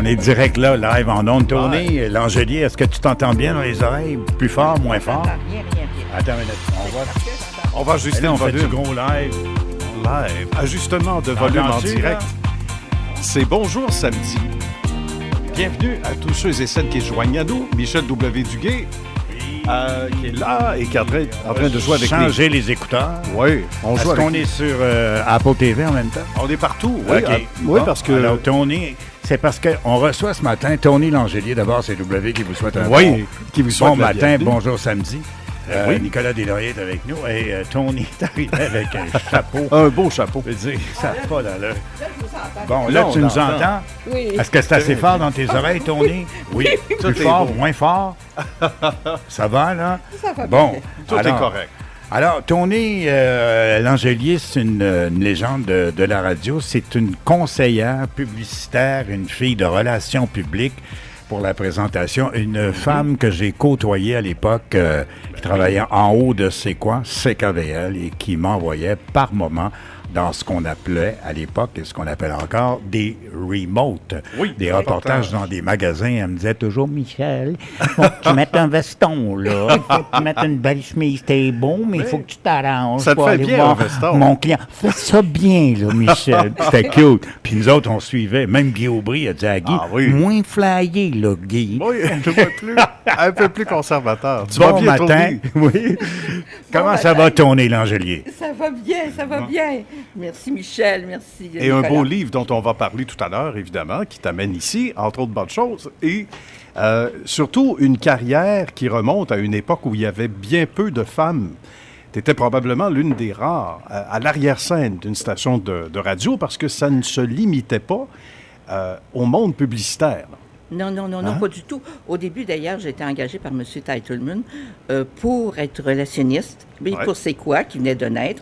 est direct là, live en ondes. Tony, Langelier, est-ce que tu t'entends bien dans les oreilles? Plus fort, moins fort? Rien. Attends une minute, On va ajuster en on fait du volume. gros live. Live. Ajustement de volume en T'entends-tu, direct. là? C'est Bonjour Samedi. Bienvenue à tous ceux et celles qui se joignent à nous. Michel W. Duguay, qui est là et qui est en train de jouer avec Changer les écouteurs. Oui, on Est-ce joue qu'on avec... est sur Apple TV en même temps? On est partout. Oui, OK. oui, Bon, parce que... Alors, Tony, c'est parce qu'on reçoit ce matin Tony Langelier. D'abord, c'est W qui vous souhaite un Oui, qui vous souhaite bon la matin, bienvenue. bonjour samedi. Oui. Nicolas Deslauriers est avec nous et Tony est arrivé avec un chapeau. Un beau chapeau. Je veux dire, ça n'a pas d'allure. Bon, Là, là, on tu nous entend. entends? Oui. Est-ce que c'est assez fort dans tes oreilles, Tony? Oui. Tout Plus est fort, beau. moins fort? Ça va, là? Ça va Bon. bien. Tout est correct. Alors, Tony Langelier, c'est une légende de la radio. C'est une conseillère publicitaire, une fille de relations publiques pour la présentation. Une femme que j'ai côtoyée à l'époque, qui travaillait en haut de CKVL et qui m'envoyait par moment dans ce qu'on appelait à l'époque et ce qu'on appelle encore des remotes. Oui, des important. reportages dans des magasins. Elle me disait toujours, Michel, faut que tu mettes un veston, là. Il faut que tu mettes une belle chemise. T'es beau, mais il faut que tu t'arranges. Ça te pour fait aller bien, voir un veston. mon client. Fais ça bien, là, Michel. C'était cute. Puis nous autres, on suivait. Même Guy Aubry a dit à Guy, Ah oui. moins flyé, là, Guy. Oui, un peu plus conservateur. Tu Bon vas bien matin. tourner. Oui. Comment Bon ça matin. va, Tony Langelier? Ça va bien. Merci Michel, merci. Et un Nicolas. beau livre dont on va parler tout à l'heure, évidemment, qui t'amène ici, entre autres bonnes choses. Et surtout, une carrière qui remonte à une époque où il y avait bien peu de femmes. Tu étais probablement l'une des rares à l'arrière-scène d'une station de radio parce que ça ne se limitait pas au monde publicitaire. Non, pas du tout. Au début, d'ailleurs, j'ai été engagée par M. Teitelman pour être relationniste, mais Ouais. pour C'est quoi, qui venait de naître,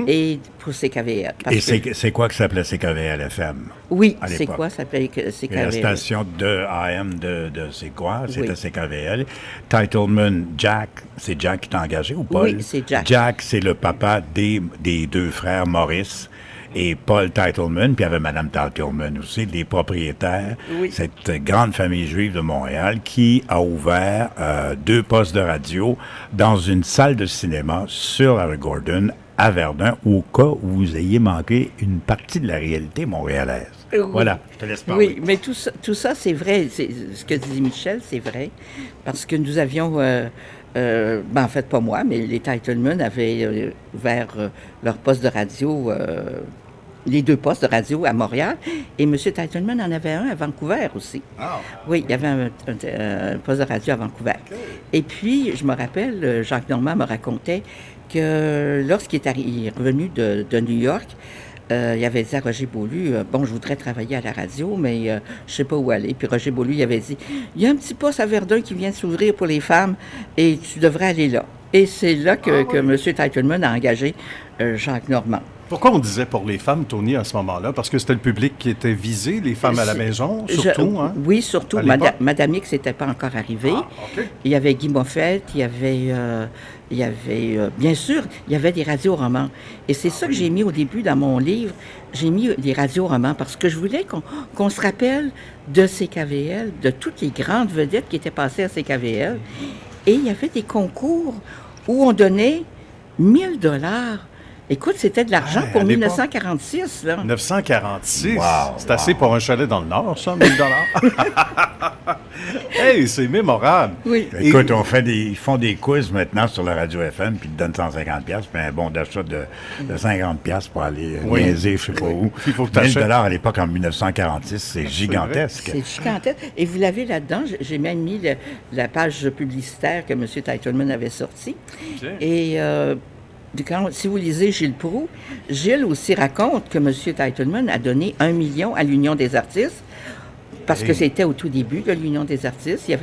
et pour CKVL. parce Et que- c'est quoi que ça s'appelait CKVL-FM? Oui, à C'est l'époque? quoi, ça s'appelait Et la CKVL. station de AM de c'est quoi? C'était Oui. CKVL. Titleman, Jack, c'est Jack qui t'a engagé ou Paul? Oui, c'est Jack. Jack, c'est le papa des deux frères Maurice et Paul Titleman, puis il y avait Mme Titleman aussi, les propriétaires. Oui. Cette grande famille juive de Montréal qui a ouvert 2 postes de radio dans une salle de cinéma sur Harry Gordon à Verdun, au cas où vous ayez manqué une partie de la réalité montréalaise. Oui. Voilà, je te laisse parler. Oui, mais tout ça c'est vrai. Ce que dit Michel, c'est vrai. Parce que nous avions, en fait, pas moi, mais les Titleman avaient ouvert leur poste de radio, les 2 postes de radio à Montréal. Et M. Titleman en avait un à Vancouver aussi. Oui, il y avait un poste de radio à Vancouver. Et puis, je me rappelle, Jacques Normand me racontait que lorsqu'il est revenu de New York, il avait dit à Roger Beaulieu, je voudrais travailler à la radio, mais je ne sais pas où aller. Puis Roger Beaulieu, il avait dit, il y a un petit poste à Verdun qui vient de s'ouvrir pour les femmes et tu devrais aller là. Et c'est là que M. Titleman a engagé Jacques Normand. Pourquoi on disait pour les femmes, Tony, à ce moment-là? Parce que c'était le public qui était visé, les femmes à la maison, surtout, hein? Oui, surtout. À l'époque? Madame X n'était pas encore arrivée. OK. Il y avait Guy Moffett, il y avait bien sûr, il y avait des radios-romans. Et c'est ça que j'ai mis au début dans mon livre. J'ai mis des radios-romans parce que je voulais qu'on se rappelle de CKVL, de toutes les grandes vedettes qui étaient passées à CKVL. Et il y avait des concours où on donnait 1 000 $. Écoute, c'était de l'argent Ouais, pour à l'époque. 1946, là. 946. Wow, C'est assez pour un chalet dans le Nord, ça, 1000 $. Hey, c'est mémorable. Oui. Et- Écoute, ils font des quiz maintenant sur la radio FM, puis ils te donnent 150$, puis un bon d'achat de 50$ pour aller Oui. niaiser, je sais pas où. Il faut que 1000 t'achètes. $ à l'époque, en 1946, c'est gigantesque. C'est gigantesque. Et vous l'avez là-dedans. J'ai même mis la page publicitaire que M. Titleman avait sortie. Ok. Et si vous lisez Gilles Proulx, Gilles aussi raconte que M. Titleman a donné 1 million à l'Union des artistes parce que c'était au tout début de l'Union des artistes. Il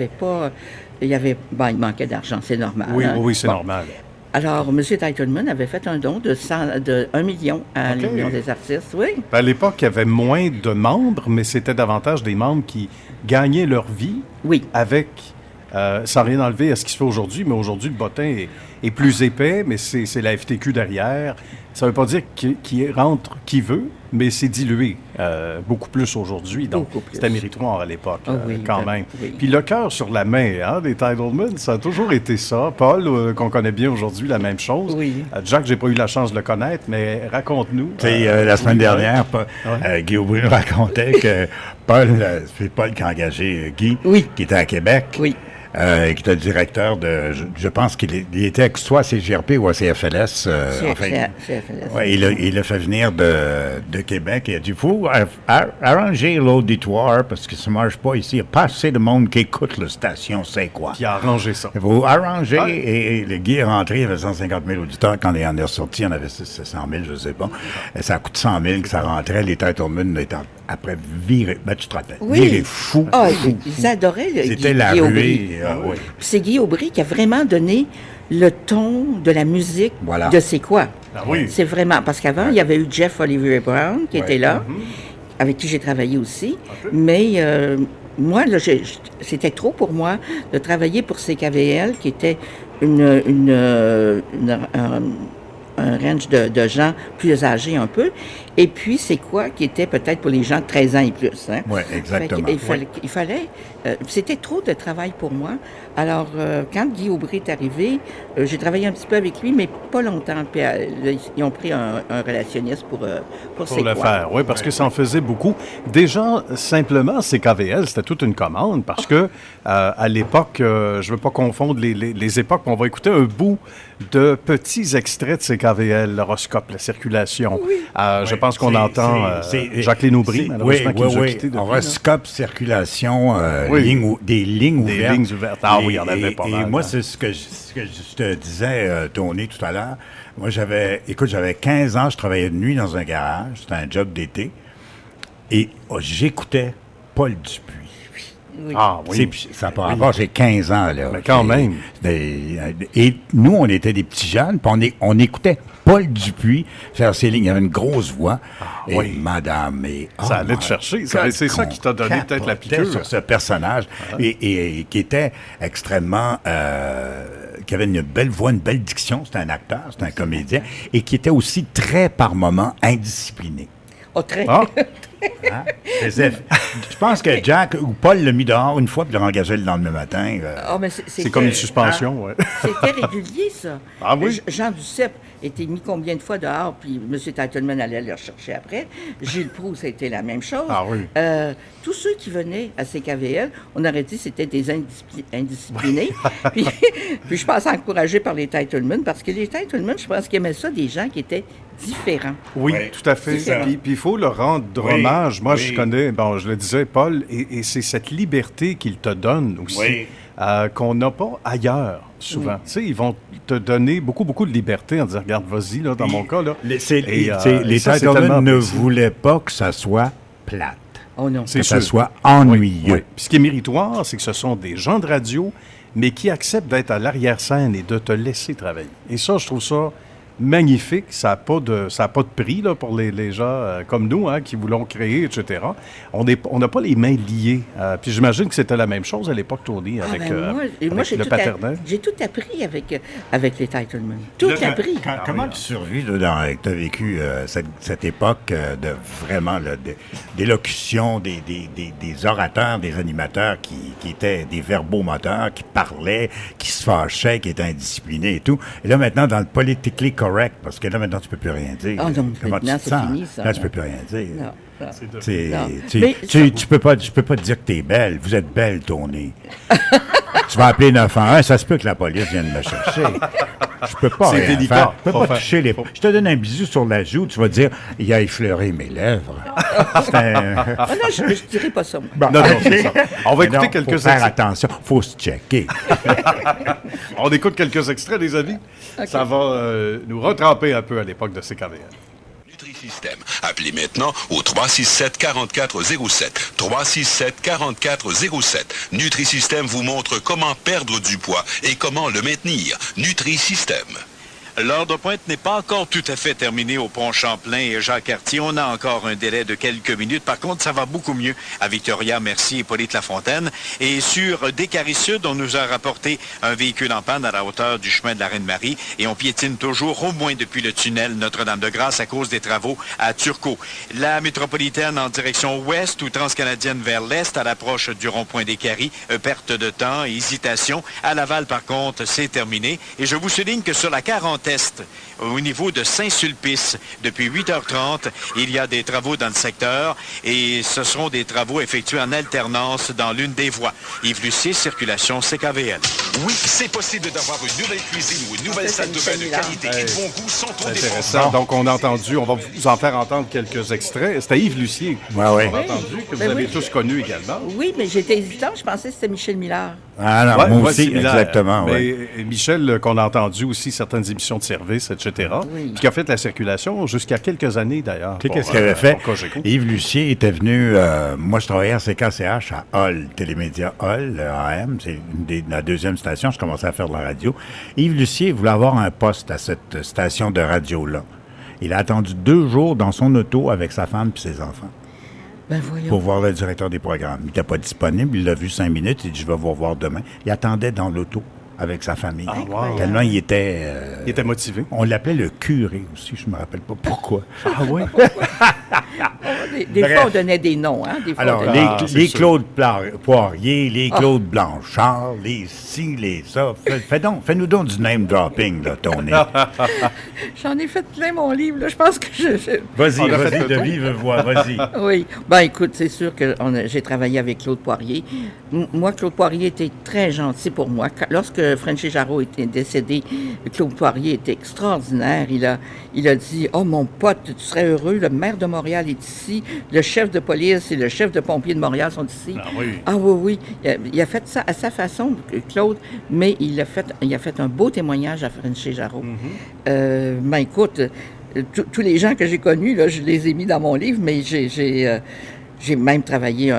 manquait d'argent, c'est normal. Oui, hein. oui, c'est Bon. normal. Alors, M. Titleman avait fait un don de 1 million à OK. l'Union des artistes, oui. À l'époque, il y avait moins de membres, mais c'était davantage des membres qui gagnaient leur vie Oui. avec, sans rien enlever à ce qui se fait aujourd'hui, mais aujourd'hui, le bottin est plus épais, mais c'est la FTQ derrière. Ça ne veut pas dire qu'il rentre qui veut, mais c'est dilué beaucoup plus aujourd'hui. Donc, c'était méritoire à l'époque, quand même. Oui. Puis le cœur sur la main des Titlemen, ça a toujours été ça. Paul, qu'on connaît bien aujourd'hui, la même chose. Oui. Jack, j'ai pas eu la chance de le connaître, mais raconte-nous. La semaine dernière, Guy Aubry nous racontait que Paul, c'est Paul qui a engagé Guy, qui était à Québec. Oui. Qui était le directeur de... Je pense qu'il était soit à CGRP ou à CFLS. CFLS. Ouais, il l'a fait venir de Québec. Il a dit, il faut arranger l'auditoire parce que ça ne marche pas ici. Il n'y a pas assez de monde qui écoute la station, c'est quoi. Qui a arrangé ça. Il faut arranger. Et le Guy est rentré, il y avait 150 000 auditeurs. Quand il en est ressorti, il y en avait 100 000, je ne sais pas. Et ça coûte 100 000 que ça rentrait. Les Titlemen étaient après virés. Ben, tu te rappelles. Virés fous. Ah, ils adoraient C'était la Guy ruée. Aubry. Oui. Puis c'est Guy Aubry qui a vraiment donné le ton de la musique de C'est quoi. Ah oui. C'est vraiment... Parce qu'avant, il y avait eu Jeff Oliver Brown qui était là, avec qui j'ai travaillé aussi. Mais moi, là, c'était trop pour moi de travailler pour CKVL, qui était un range de gens plus âgés un peu. Et puis, c'est quoi qui était peut-être pour les gens de 13 ans et plus. Hein? Oui, exactement. Il fallait c'était trop de travail pour moi. Alors, quand Guy Aubry est arrivé, j'ai travaillé un petit peu avec lui, mais pas longtemps. Puis, ils ont pris un relationniste pour le faire, oui, parce que ça en faisait beaucoup. Déjà, simplement, CKVL, c'était toute une commande, parce que à l'époque, je ne veux pas confondre les époques, mais on va écouter un bout de petits extraits de CKVL, l'horoscope, la circulation. Oui. Je pense qu'on entend Jacqueline Aubry, malheureusement, qui nous a quittés depuis. Horoscope, circulation, des lignes ouvertes. Des lignes ouvertes. Ah oui, il y en avait pas mal. Et moi, c'est ce que je te disais, Tony, tout à l'heure. Moi, j'avais 15 ans, je travaillais de nuit dans un garage. C'était un job d'été. Et j'écoutais Paul Dupuis. Oui. Ah oui. Ça n'a pas rapport, j'ai 15 ans, là. Mais quand même. Et nous, on était des petits jeunes, puis on écoutait Paul Dupuis faire ses lignes. Il avait une grosse voix. Madame... ça allait te chercher. C'est ça qui t'a donné peut-être la piqûre. Sur ce personnage, et qui était extrêmement... qui avait une belle voix, une belle diction. C'était un acteur, c'était un comédien. Et qui était aussi très, par moments, indiscipliné. Oh, très. Hein? Je pense que Jack ou Paul l'a mis dehors une fois puis l'a engagé le lendemain matin. Mais c'est comme une suspension, oui. C'était régulier, ça. Ah oui? Jean Duceppe était mis combien de fois dehors, puis M. Titleman allait le rechercher après. Gilles Proulx, ça a été la même chose. Ah oui. Tous ceux qui venaient à CKVL, on aurait dit que c'était des indisciplinés. puis je pense encouragé par les Titlemen, parce que les Titlemen, je pense qu'ils aimaient ça, des gens qui étaient différents. Oui, tout à fait. Puis il faut leur rendre hommage. Moi, je connais, je le disais, Paul, et c'est cette liberté qu'ils te donnent aussi, qu'on n'a pas ailleurs, souvent. Tu sais, ils vont te donner beaucoup, beaucoup de liberté en disant, regarde, vas-y, là, dans mon cas, là. Les Titlemen ne voulaient pas que ça soit plate. Oh non. Que ça soit ennuyeux. Oui. Puis ce qui est méritoire, c'est que ce sont des gens de radio, mais qui acceptent d'être à l'arrière-scène et de te laisser travailler. Et ça, je trouve ça magnifique. Ça n'a pas de prix là, pour les gens comme nous qui voulons créer, etc. On n'a pas les mains liées. Puis j'imagine que c'était la même chose à l'époque, Tony, avec le paternel. J'ai tout appris avec les Titlemen. Tout appris. Comment tu survis tu as vécu cette époque de vraiment d'élocution des orateurs, des animateurs qui étaient des verbomoteurs, qui parlaient, qui se fâchaient, qui étaient indisciplinés et tout. Et là, maintenant, dans le politically correct, parce que là, maintenant, tu ne peux plus rien dire. Ah non, comment maintenant, tu te sens? fini, ça. Là, tu ne peux plus rien dire. Non. Tu peux pas te dire que tu es belle. Vous êtes belle, Tony. Tu vas appeler 911, ça se peut que la police vienne me chercher. Je peux pas rien délicat. faire. Je peux pas toucher les... Je te donne un bisou sur la joue, tu vas dire, il a effleuré mes lèvres. Non, je ne dirais pas ça. Non, c'est ça. On va écouter quelques extraits. Faut faire attention, faut se checker. On écoute quelques extraits, les amis. Okay. Ça va nous retremper un peu à l'époque de CKVL. Nutrisystem. Appelez maintenant au 367-4407. 367-4407. Nutrisystem vous montre comment perdre du poids et comment le maintenir. Nutrisystem. L'heure de pointe n'est pas encore tout à fait terminée au pont Champlain et Jacques-Cartier. On a encore un délai de quelques minutes. Par contre, ça va beaucoup mieux à Victoria, Mercier et Hippolyte-Lafontaine. Et sur Descaries Sud, on nous a rapporté un véhicule en panne à la hauteur du chemin de la Reine-Marie. Et on piétine toujours, au moins depuis le tunnel Notre-Dame-de-Grâce, à cause des travaux à Turcot. La métropolitaine en direction ouest ou transcanadienne vers l'est, à l'approche du rond-point Descaries, perte de temps, hésitation. À Laval, par contre, c'est terminé. Et je vous souligne que sur la 40 Est, au niveau de Saint-Sulpice, depuis 8h30, il y a des travaux dans le secteur et ce seront des travaux effectués en alternance dans l'une des voies. Yves Lucier, circulation CKVL. Oui, c'est possible d'avoir une nouvelle cuisine ou une nouvelle salle de bain de qualité et de bon goût sans trop Intéressant. Donc, on a entendu, on va vous en faire entendre quelques extraits. C'était Yves Lucier. Ouais. On a entendu que vous avez tous connu également. Oui, mais j'étais hésitante. Je pensais que c'était Michel Millard. Ah non, Ouais, moi ouais, aussi, similaire. exactement. Mais Ouais. Michel, qu'on a entendu aussi certaines émissions de service, etc., Oui. puis qui a fait la circulation jusqu'à quelques années d'ailleurs. Tu sais, pour, qu'est-ce qu'il avait fait? pour Cogeco. Yves Lucier était venu, moi je travaillais à CKCH à Hall, Télémédia Hall, AM, c'est la deuxième station, je commençais à faire de la radio. Yves Lucier voulait avoir un poste à cette station de radio-là. Il a attendu 2 jours dans son auto avec sa femme et ses enfants Ben voyons. pour voir le directeur des programmes. Il n'était pas disponible, il l'a vu 5 minutes, il dit « je vais vous revoir demain ». Il attendait dans l'auto avec sa famille. wow. Tellement il était... Il était motivé. on l'appelait le curé aussi, je ne me rappelle pas pourquoi. Ah oui? Des Bref. fois, on donnait des noms. Hein? Des fois, Alors, on donnait- c'est les sûr. Claude Poirier, les Claude Blanchard, les ci, les ça. Fais-nous donc du name dropping, là, Tony. J'en ai fait plein, mon livre. Là. Je pense que Vas-y, On a fait vas-y, le de tour. vive voix, vas-y. Oui. Ben écoute, c'est sûr que j'ai travaillé avec Claude Poirier. Moi, Claude Poirier était très gentil pour moi. Lorsque Frenchy Jarreau était décédé, Claude Poirier était extraordinaire. Il a dit « Oh, mon pote, tu serais heureux. Le maire de Montréal est ici. Le chef de police et le chef de pompiers de Montréal sont ici. » Ah oui. Ah oui. Il a fait ça à sa façon, Claude, mais il a fait un beau témoignage à Frenchy Jarreau. Ben écoute, tous les gens que j'ai connus, là, je les ai mis dans mon livre, mais j'ai même travaillé,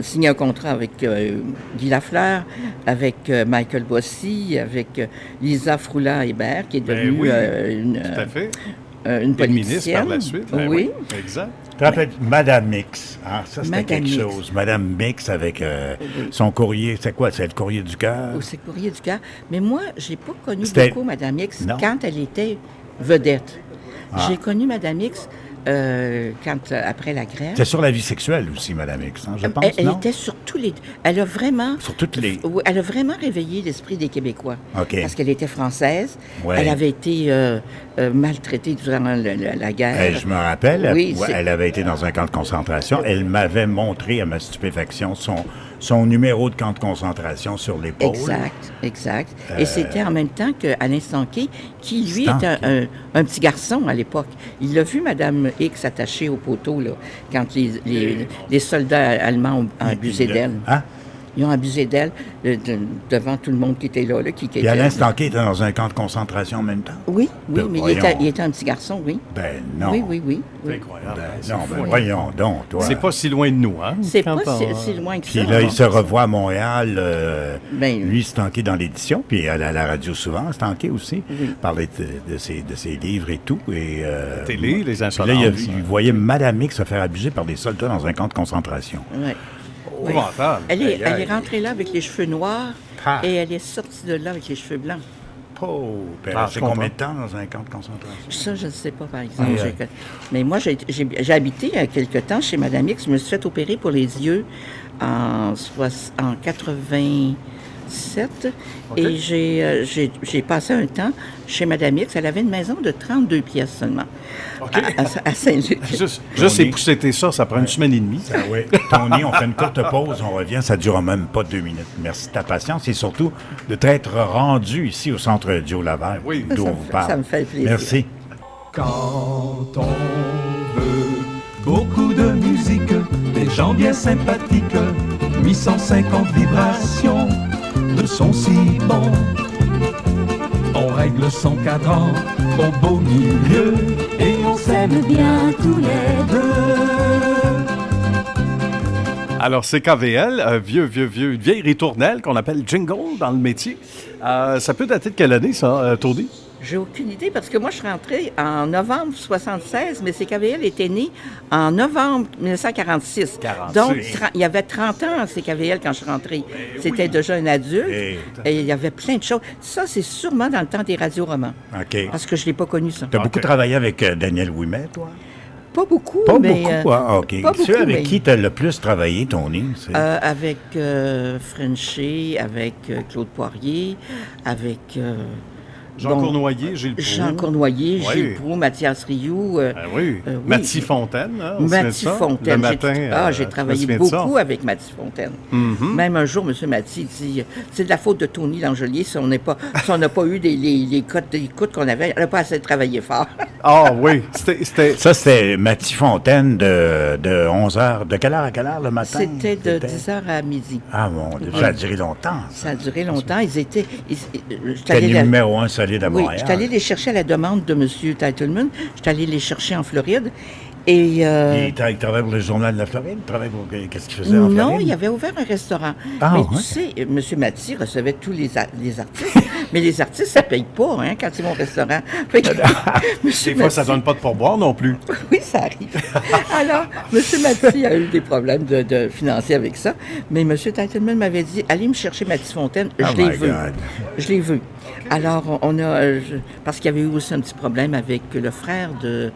signé un contrat avec Guy Lafleur, avec Michael Bossy, avec Lisa Froula-Hébert, qui est devenue oui, une Tout à fait. une Et ministre politicienne. par la suite. Ben oui. Exact. Tu te rappelles, Madame Mix. Ah, ça, c'était Madame quelque Mix. chose. Madame Mix avec son courrier. C'est quoi? C'est le courrier du cœur? Au Courrier du Cœur. Mais moi, j'ai pas connu C'était- beaucoup Madame X Non. quand elle était vedette. Ah. J'ai connu Madame X après la grève. C'est sur la vie sexuelle aussi, Madame X, hein, je pense, Elle non? était sur tous les... Elle a vraiment... Sur toutes les... Oui, elle a vraiment réveillé l'esprit des Québécois. OK. Parce qu'elle était française. Ouais. Elle avait été maltraitée durant la guerre. Je me rappelle, Oui, elle avait été dans un camp de concentration. Elle m'avait montré à ma stupéfaction son numéro de camp de concentration sur l'épaule. Exact. Et c'était en même temps qu'Alain Stanquet, qui, lui, Stanquet. était un petit garçon à l'époque. Il a vu Mme X attachée au poteau, là, quand les soldats allemands ont abusé d'elle. Hein? Ils ont abusé d'elle devant tout le monde qui était là. Qui Puis Alain Stanquet était dans un camp de concentration en même temps? Oui, Ben, mais voyons. il était un petit garçon, oui. Ben non. Oui. C'est incroyable. Voyons donc, toi. C'est pas si loin de nous, hein? C'est pas Quand on- si loin que Puis ça. là, il se revoit à Montréal. Ben, lui, Stanquet dans l'édition, puis à la radio souvent, Stanquet aussi. Parlait de ses livres et tout. Et, Télé, les puis là, insolences. il voyait Madame X se faire abuser par des soldats dans un camp de concentration. ouais. Épouvantable. Elle Aïe, aïe. est rentrée là avec les cheveux noirs Ah. et elle est sortie de là avec les cheveux blancs. Oh, puis Ah, c'est je comprends. combien de temps dans un camp de concentration? Ça, je ne sais pas, par exemple. Aïe, aïe. Mais moi, j'ai habité il y a quelque temps chez Madame X. Je me suis fait opérer pour les yeux en 87. Et j'ai passé un temps chez Madame X. Elle avait une maison de 32 pièces seulement à Saint-Luc. Juste épousseter ça prend une semaine et demie. Ah oui. Tony, on fait une courte pause, on revient, ça ne durera même pas 2 minutes. Merci de ta patience et surtout de t'être rendu ici au Centre Joe Laval, Oui. d'où Ça on me vous fait- parle. ça me fait plaisir. Merci. Quand on veut beaucoup de musique, des gens bien sympathiques, 850 vibrations de son si bon. On règle son cadran au beau milieu et on s'aime bien tous les deux. Alors, c'est KVL, une vieille ritournelle qu'on appelle jingle dans le métier. Ça peut dater de quelle année, ça, Tony? J'ai aucune idée parce que moi, je suis rentrée en novembre 76, mais CKVL était né en novembre 1946. 46. Donc, il y avait 30 ans, CKVL, quand je suis rentrée. C'était déjà un adulte et il y avait plein de choses. Ça, c'est sûrement dans le temps des radioromans. OK. Parce que je ne l'ai pas connu, ça. Tu as beaucoup travaillé avec Daniel Ouimet, toi? Pas beaucoup, Pas mais... beaucoup, OK. Pas beaucoup, Ceux avec mais- qui tu as le plus travaillé, Tony? C'est... avec Frenchy, avec Claude Poirier, avec... Jean Cournoyer, Gilles Proulx. Jean Cournoyer, Oui. Gilles Proulx, Mathias Rioux. Oui. oui. Mathie Fontaine, hein, on se met Mathie ça, Fontaine. le matin. J'ai je travaillé me souviens de ça. beaucoup avec Mathie Fontaine. Même un jour, M. Mathie dit c'est de la faute de Tony Langelier si on n'a pas eu les cotes d'écoute qu'on avait. On n'a pas assez travaillé fort. Ah oui, c'était... Ça, c'était Mathie Fontaine de 11h. De quelle heure à quelle heure le matin? C'était de 10h à midi. Ah mon Dieu, ça a duré longtemps. Ça a duré longtemps. Ils étaient... C'était le numéro 1 solide à Oui, Montréal. je suis allé les chercher à la demande de M. Titleman. Je suis allé les chercher en Floride. Et, Il travaillait pour le Journal de la Floride? Il travaillait pour... Qu'est-ce qu'il faisait en Floride? non, il avait ouvert un restaurant. Ah, mais ouais. tu sais, M. Mathie recevait tous les artistes. Mais les artistes, ça ne paye pas quand c'est mon restaurant. Fait que, Des fois, ça ne donne pas de pourboire non plus. Oui, ça arrive. Alors, M. Mathie a eu des problèmes de financiers avec ça. Mais M. Titleman m'avait dit, allez me chercher Mathie Fontaine, Oh je les my veux. God. Je les veux. Alors, on a... parce qu'il y avait eu aussi un petit problème avec le frère de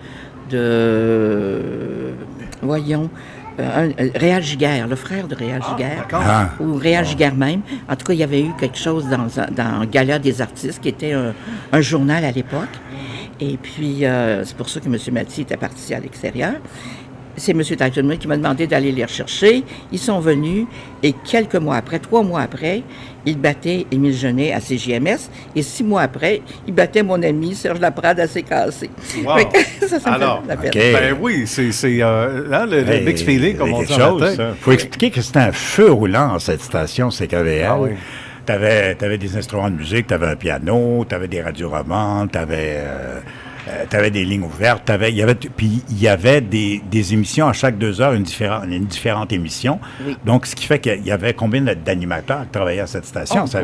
voyons, Réal Giguère, le frère de Réal Giguère, Ah. ou Réal Giguère même. En tout cas, il y avait eu quelque chose dans Gala des artistes, qui était un journal à l'époque. Et puis, c'est pour ça que M. Mathie était parti à l'extérieur. C'est M. Titleman qui m'a demandé d'aller les rechercher. Ils sont venus et quelques mois après, 3 mois après, ils battaient Émile Genet à CJMS et 6 mois après, ils battaient mon ami Serge Laprade à CKC. Wow. Fait que ça me Alors, fait la peine. OK. Ben oui, c'est là, le Hey, mix feeling, comme on quelque dit en chose, latin. ça. Faut expliquer que c'était un feu roulant, cette station CKVL. Ah oui. T'avais des instruments de musique, t'avais un piano, t'avais des radioromans, t'avais des lignes ouvertes, puis il y avait des émissions à chaque 2 heures, une différente émission. Oui. Donc, ce qui fait qu'il y avait combien d'animateurs qui travaillaient à cette station? Oh,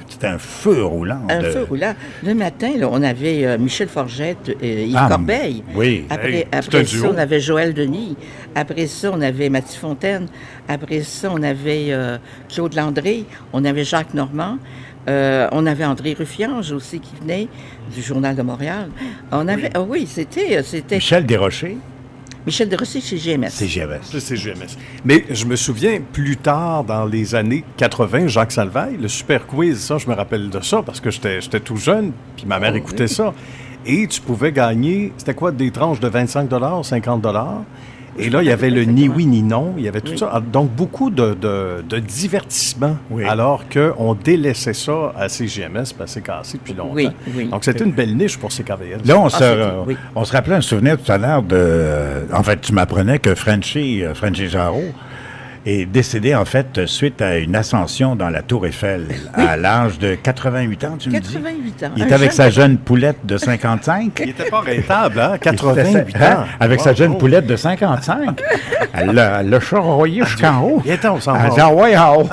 C'était un feu roulant. Un feu roulant. Le matin, là, on avait Michel Forgette et Yves Ah, Corbeil. oui. Hey, Après c'est un ça, duo. on avait Joël Denis. Après ça, on avait Mathie Fontaine. Après ça, on avait Claude Landré. On avait Jacques Normand. On avait André Ruffiange aussi qui venait du Journal de Montréal. On avait... c'était... Michel Desrochers, Michel Desrochers chez GMS. c'est GMS. C'est GMS. Mais je me souviens, plus tard, dans les années 80, Jacques Salvaille, le Super Quiz, ça, je me rappelle de ça, parce que j'étais tout jeune, puis ma mère écoutait ça. Et tu pouvais gagner, c'était quoi, des tranches de 25 $, 50 $. Et là, il y avait le ni oui ni non, il y avait tout ça. Donc, beaucoup de divertissement, Oui. alors qu'on délaissait ça à CJMS, puis à CKC depuis longtemps. Oui, oui. Donc, c'était une belle niche pour CKVL. Là, oui. on se rappelait un souvenir tout à l'heure en fait, tu m'apprenais que Frenchy Jarreau est décédé, en fait, suite à une ascension dans la Tour Eiffel à l'âge de 88 ans, tu me dis? 88 ans. Il Un était avec jeune sa jeune poulette de 55. Il n'était pas rentable, hein? Il 88 était- ans. Avec sa Wow. jeune poulette de 55. Elle l'a charroyé jusqu'en haut. Il était, on s'en Elle va. dit, ah ouais, en haut.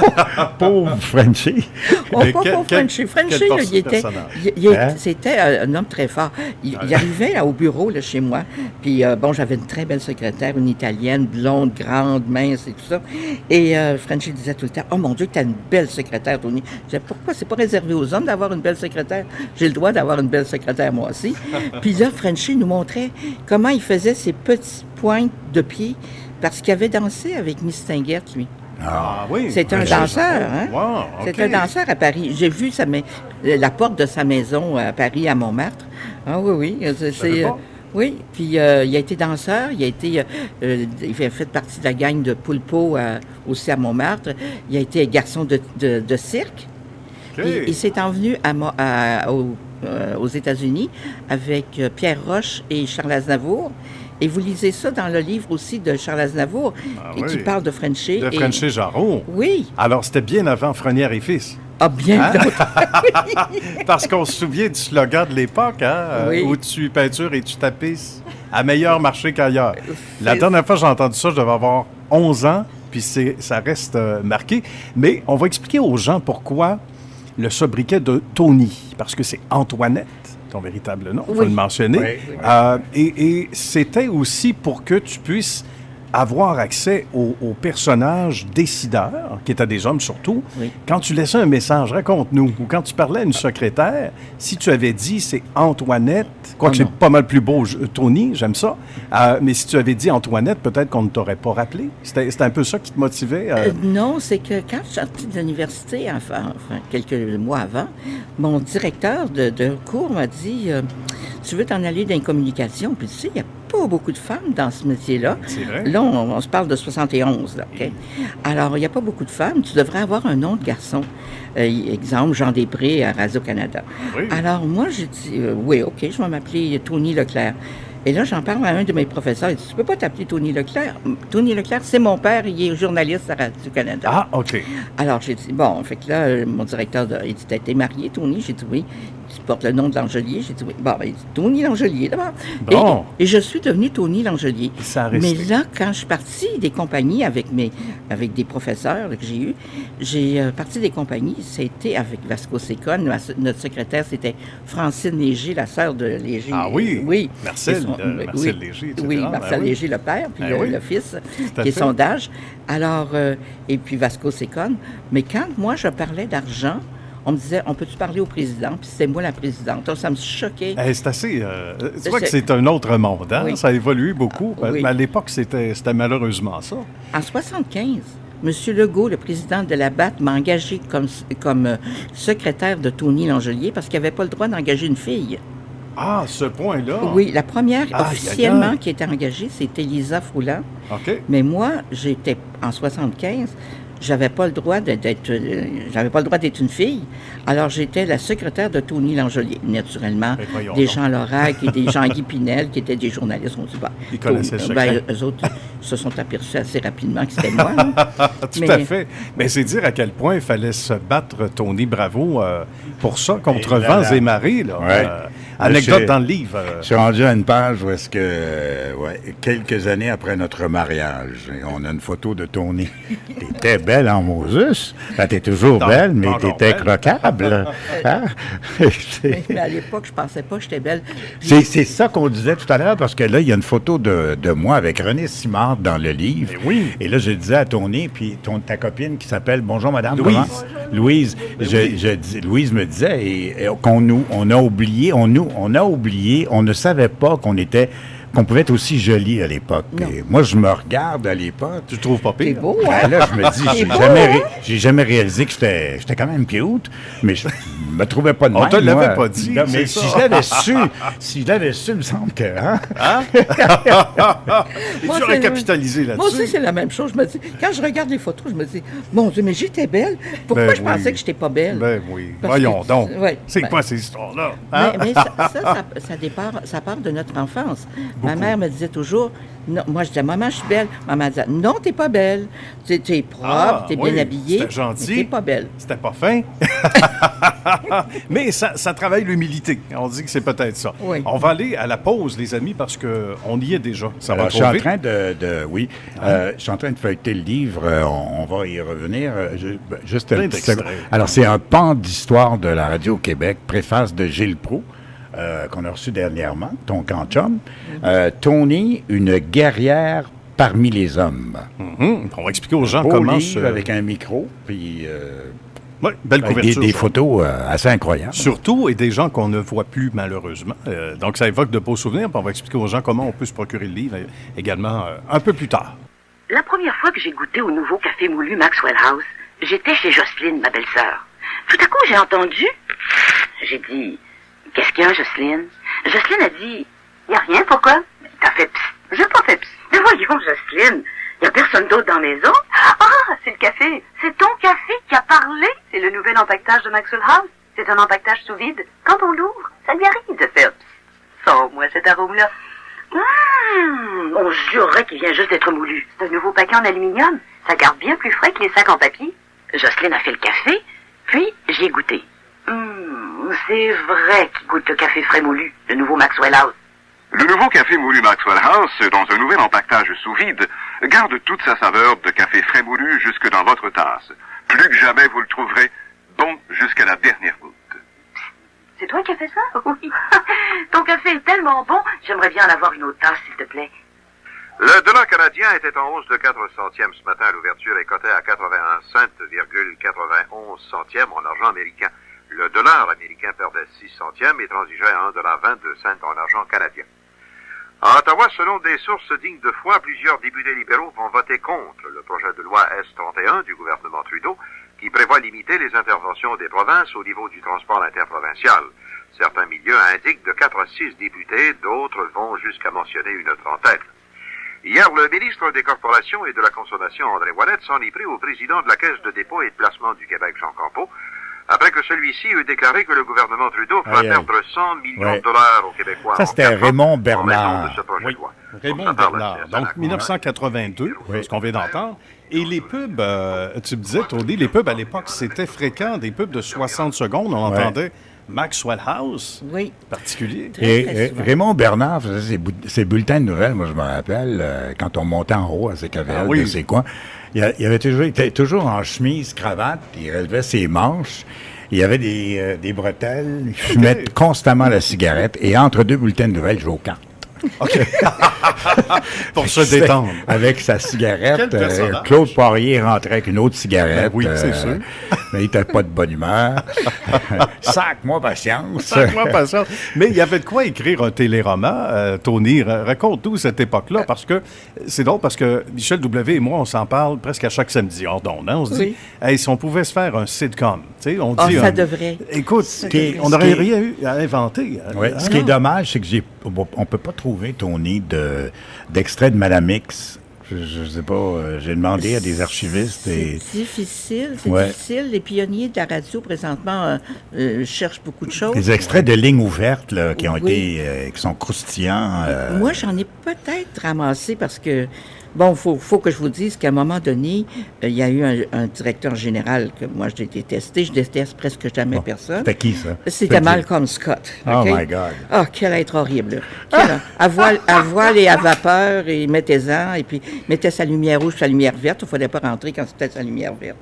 Pauvre Frenchy. Oh, Mais pas quel- pour quel- Frenchy. Frenchy, quel là, il était... personnage. Hein? C'était un homme très fort. Il arrivait là, au bureau, là, chez moi, puis j'avais une très belle secrétaire, une Italienne, blonde, grande, mince et tout ça. Et Frenchy disait tout le temps, « Oh mon Dieu, tu as une belle secrétaire, Tony. » Je disais, « Pourquoi? C'est pas réservé aux hommes d'avoir une belle secrétaire. J'ai le droit d'avoir une belle secrétaire, moi aussi. » Puis là, Frenchy nous montrait comment il faisait ses petites pointes de pied, parce qu'il avait dansé avec Miss Tinguette, lui. Ah oui. C'est un Frenchy danseur, hein? Wow, C'est OK. un danseur à Paris. J'ai vu la porte de sa maison à Paris, à Montmartre. Ah oui, oui. Oui, puis il a été danseur, il a fait partie de la gang de Poulpeau aussi à Montmartre. Il a été garçon de cirque. OK. Il s'est envenu aux États-Unis avec Pierre Roche et Charles Aznavour. Et vous lisez ça dans le livre aussi de Charles Aznavour, qui oui. parle de Frenchy. De Frenchy Jarreau. Oui. Alors, c'était bien avant Frenière et Fils. Ah, bien Hein? d'autres. Parce qu'on se souvient du slogan de l'époque, hein? Oui. Où tu peintures et tu tapisses à meilleur marché qu'ailleurs. La C'est- dernière fois que j'ai entendu ça, je devais avoir 11 ans, puis ça reste marqué. Mais on va expliquer aux gens pourquoi le sobriquet de Tony, parce que c'est Antoinette. ton véritable nom, il Oui. faut le mentionner. Oui. Et c'était aussi pour que tu puisses avoir accès aux personnages décideurs, qui étaient des hommes surtout. Oui. Quand tu laissais un message, raconte-nous, ou quand tu parlais à une secrétaire, si tu avais dit c'est Antoinette, quoique c'est non. pas mal plus beau, Tony, j'aime ça, mais si tu avais dit Antoinette, peut-être qu'on ne t'aurait pas rappelé. C'était un peu ça qui te motivait? Non, c'est que quand je suis sortie de l'université, enfin, quelques mois avant, mon directeur de cours m'a dit tu veux t'en aller dans les communications? Puis tu sais, il n'y a pas beaucoup de femmes dans ce métier-là. C'est vrai. Là, on se parle de 71, là, OK? Alors, il n'y a pas beaucoup de femmes. Tu devrais avoir un nom de garçon. Exemple, Jean Després à Radio-Canada. Oui. Alors, moi, j'ai dit oui, OK, je vais m'appeler Tony Leclerc. Et là, j'en parle à un de mes professeurs. Il dit, tu peux pas t'appeler Tony Leclerc. Tony Leclerc, c'est mon père, il est journaliste à Radio-Canada. Ah, OK. Alors, j'ai dit, bon, fait que là, mon directeur, il dit, t'as été marié, Tony? J'ai dit, oui. Tu portes le nom de Langelier? J'ai dit, oui. Bon, ben, il dit, Tony Langelier, d'abord. Bon. Et je suis devenu Tony Langelier. Ça a resté. Mais là, quand je suis partie des compagnies avec des professeurs là, que j'ai eus, j'ai parti des compagnies, c'était avec Vasco Sécon. Notre secrétaire, c'était Francine Léger, la sœur de Léger. Ah oui? Oui. Marcel, Et son- Marcel Léger, etc. Oui, Ben Marcel oui. Léger, le père, puis Ben oui. le fils, Tout à qui est fait. son d'âge. Alors, et puis Vasco Sécon. Mais quand moi, je parlais d'argent, on me disait, on peut-tu parler au président? Puis c'était moi la présidente. Alors, ça me choquait. C'est assez... tu vois que c'est un autre monde, hein? Oui. Ça a évolué beaucoup. Oui. Mais à l'époque, c'était malheureusement ça. En 75, M. Legault, le président de la BAT, m'a engagé comme secrétaire de Tony Langelier parce qu'il n'avait pas le droit d'engager une fille. Ah, ce point-là? Oui, la première Aïe, officiellement aïe, aïe. qui était engagée, c'était Lisa Froulant. OK. Mais moi, j'étais en 75, j'avais pas le droit d'être une fille. Alors j'étais la secrétaire de Tony Langelier, naturellement. Mais voyons Des donc. Jean Lorac et des Jean-Guy Pinel qui étaient des journalistes. On dit, bah, Ils connaissaient le secret. eux autres se sont aperçus assez rapidement que c'était moi. Là. Tout à fait. Mais c'est dire à quel point il fallait se battre, Tony, bravo, pour ça, contre Et là, vents là. et marées. Là. Ouais. Anecdote Je- dans le livre. Je suis rendu à une page où est-ce que, quelques années après notre mariage, on a une photo de Tony. T'étais belle en Moses. Ben, t'es toujours Non, belle, mais pas encore t'étais belle. croquable. Hein? Mais à l'époque, je pensais pas que j'étais belle. C'est ça qu'on disait tout à l'heure, parce que là, il y a une photo de moi avec René Simard dans le livre. Eh oui. Et là, je disais à Tony, puis ta copine qui s'appelle, bonjour madame. Louise. comment? Louise. Louise me disait on a oublié, on ne savait pas qu'on pouvait être aussi jolie à l'époque. Non. Et moi, je me regarde à l'époque. Tu trouves pas C'est pire? beau, Ben hein? là, je me dis, C'est beau, hein? j'ai jamais réalisé que j'étais quand même cute, mais je me trouvais pas de On même, te l'avait moi. pas dit, Non, mais c'est si ça. je l'avais su, il me semble que, hein? Et Moi, tu aurais c'est- capitalisé Moi aussi, là-dessus. c'est la même chose. Je me dis, quand je regarde les photos, je me dis, mon Dieu, mais j'étais belle. Pourquoi Ben je pensais oui. que j'étais pas belle? Ben oui. Parce Voyons que- donc. ouais, C'est ben- quoi ces histoires-là? Hein? Mais ça part de notre enfance. Ma mère me disait toujours, non, moi je disais, maman, je suis belle. Maman disait, non, t'es pas belle. T'es propre, Ah, t'es oui, bien habillée. c'était gentil. mais t'es pas belle. C'était pas fin. Mais ça travaille l'humilité. On dit que c'est peut-être ça. Oui. On va aller à la pause, les amis, parce qu'on y est déjà. Ça va Alors, je trop suis en vite. train je suis en train de feuilleter le livre. On va y revenir. Juste Plein un petit d'extraits. second. Alors, c'est un pan d'histoire de la radio au Québec, préface de Gilles Proulx, qu'on a reçu dernièrement, ton canchum. Tony, une guerrière parmi les hommes. On va expliquer aux gens Beau comment livre avec un micro, puis Ouais, belle avec couverture. des ça. photos assez incroyables. Surtout, et des gens qu'on ne voit plus malheureusement. Donc, ça évoque de beaux souvenirs. Puis on va expliquer aux gens comment on peut se procurer le livre également un peu plus tard. La première fois que j'ai goûté au nouveau café moulu Maxwell House, j'étais chez Jocelyne, ma belle-sœur. Tout à coup, j'ai entendu. J'ai dit, qu'est-ce qu'il y a, Jocelyne? Jocelyne a dit, y a rien, pourquoi? T'as fait psst. J'ai pas fait psst. Mais voyons, Jocelyne, y a personne d'autre dans la maison? Ah, c'est le café. C'est ton café qui a parlé. C'est le nouvel empaquetage de Maxwell House. C'est un empaquetage sous vide. Quand on l'ouvre, ça lui arrive de faire psst. Sors-moi cet arôme-là. On jurerait qu'il vient juste d'être moulu. C'est un nouveau paquet en aluminium. Ça garde bien plus frais que les sacs en papier. Jocelyne a fait le café, puis j'y ai goûté. C'est vrai qu'il goûte le café frais moulu, le nouveau Maxwell House. Le nouveau café moulu Maxwell House, dans un nouvel empaquetage sous vide, garde toute sa saveur de café frais moulu jusque dans votre tasse. Plus que jamais, vous le trouverez bon jusqu'à la dernière goutte. C'est toi qui as fait ça? Oui. Ton café est tellement bon, j'aimerais bien en avoir une autre tasse, s'il te plaît. Le dollar canadien était en hausse de 4 centièmes ce matin à l'ouverture et cotait à 81 cents,91 centièmes en argent américain. Le dollar américain perdait 6 centièmes et transigeait à 1,22 $ en argent canadien. À Ottawa, selon des sources dignes de foi, plusieurs députés libéraux vont voter contre le projet de loi S-31 du gouvernement Trudeau qui prévoit limiter les interventions des provinces au niveau du transport interprovincial. Certains milieux indiquent de 4 à 6 députés, d'autres vont jusqu'à mentionner une trentaine. Hier, le ministre des Corporations et de la Consommation, André Ouellet, s'en est pris au président de la Caisse de dépôt et de placement du Québec, Jean Campeau, après que celui-ci eut déclaré que le gouvernement Trudeau fera perdre 100 millions de dollars aux Québécois. Ça, c'était Raymond Bernard. Oui, Raymond Bernard. Donc, 1982, ce qu'on vient d'entendre. Et les pubs, tu me disais, Tony, les pubs à l'époque, c'était fréquent, des pubs de 60 secondes, on entendait Maxwell House, particulier. Et Raymond Bernard faisait ses bulletins de nouvelles, moi je me rappelle, quand on montait en haut à CKVL, de ses coins. Il était toujours en chemise, cravate, il relevait ses manches, il y avait des bretelles, il fumait constamment la cigarette, et entre deux bulletins de nouvelles, il jouait aux cartes. OK. Pour se détendre. Avec sa cigarette, Claude Poirier rentrait avec une autre cigarette. Oui, c'est sûr. Mais il n'était pas de bonne humeur. Sac-moi patience. Sac-moi patience. Mais il y avait de quoi écrire un téléroman, Tony. Raconte-nous cette époque-là, parce que c'est drôle, parce que Michel W. et moi, on s'en parle presque à chaque samedi hors d'onde. Hein? On se dit, hey, si on pouvait se faire un sitcom, tu sais, on dit... ça devrait. Écoute, on n'aurait rien eu à inventer. Ce qui est dommage, c'est que on ne peut pas trouver, Tony, d'extrait de Madame X. Je ne sais pas, j'ai demandé à des archivistes. C'est difficile, difficile. Les pionniers de la radio, présentement, cherchent beaucoup de choses. Des extraits de lignes ouvertes là, qui ont été, qui sont croustillants. Moi, j'en ai peut-être ramassé parce que, bon, faut que je vous dise qu'à un moment donné, il y a eu un directeur général que moi, j'ai détesté. Je déteste presque jamais personne. C'était qui, ça? C'était Malcolm Scott. Oh my God. Ah, quel être horrible. À voile et à vapeur, et mettez-en, et puis mettez sa lumière rouge, sa lumière verte. Il ne fallait pas rentrer quand c'était sa lumière verte.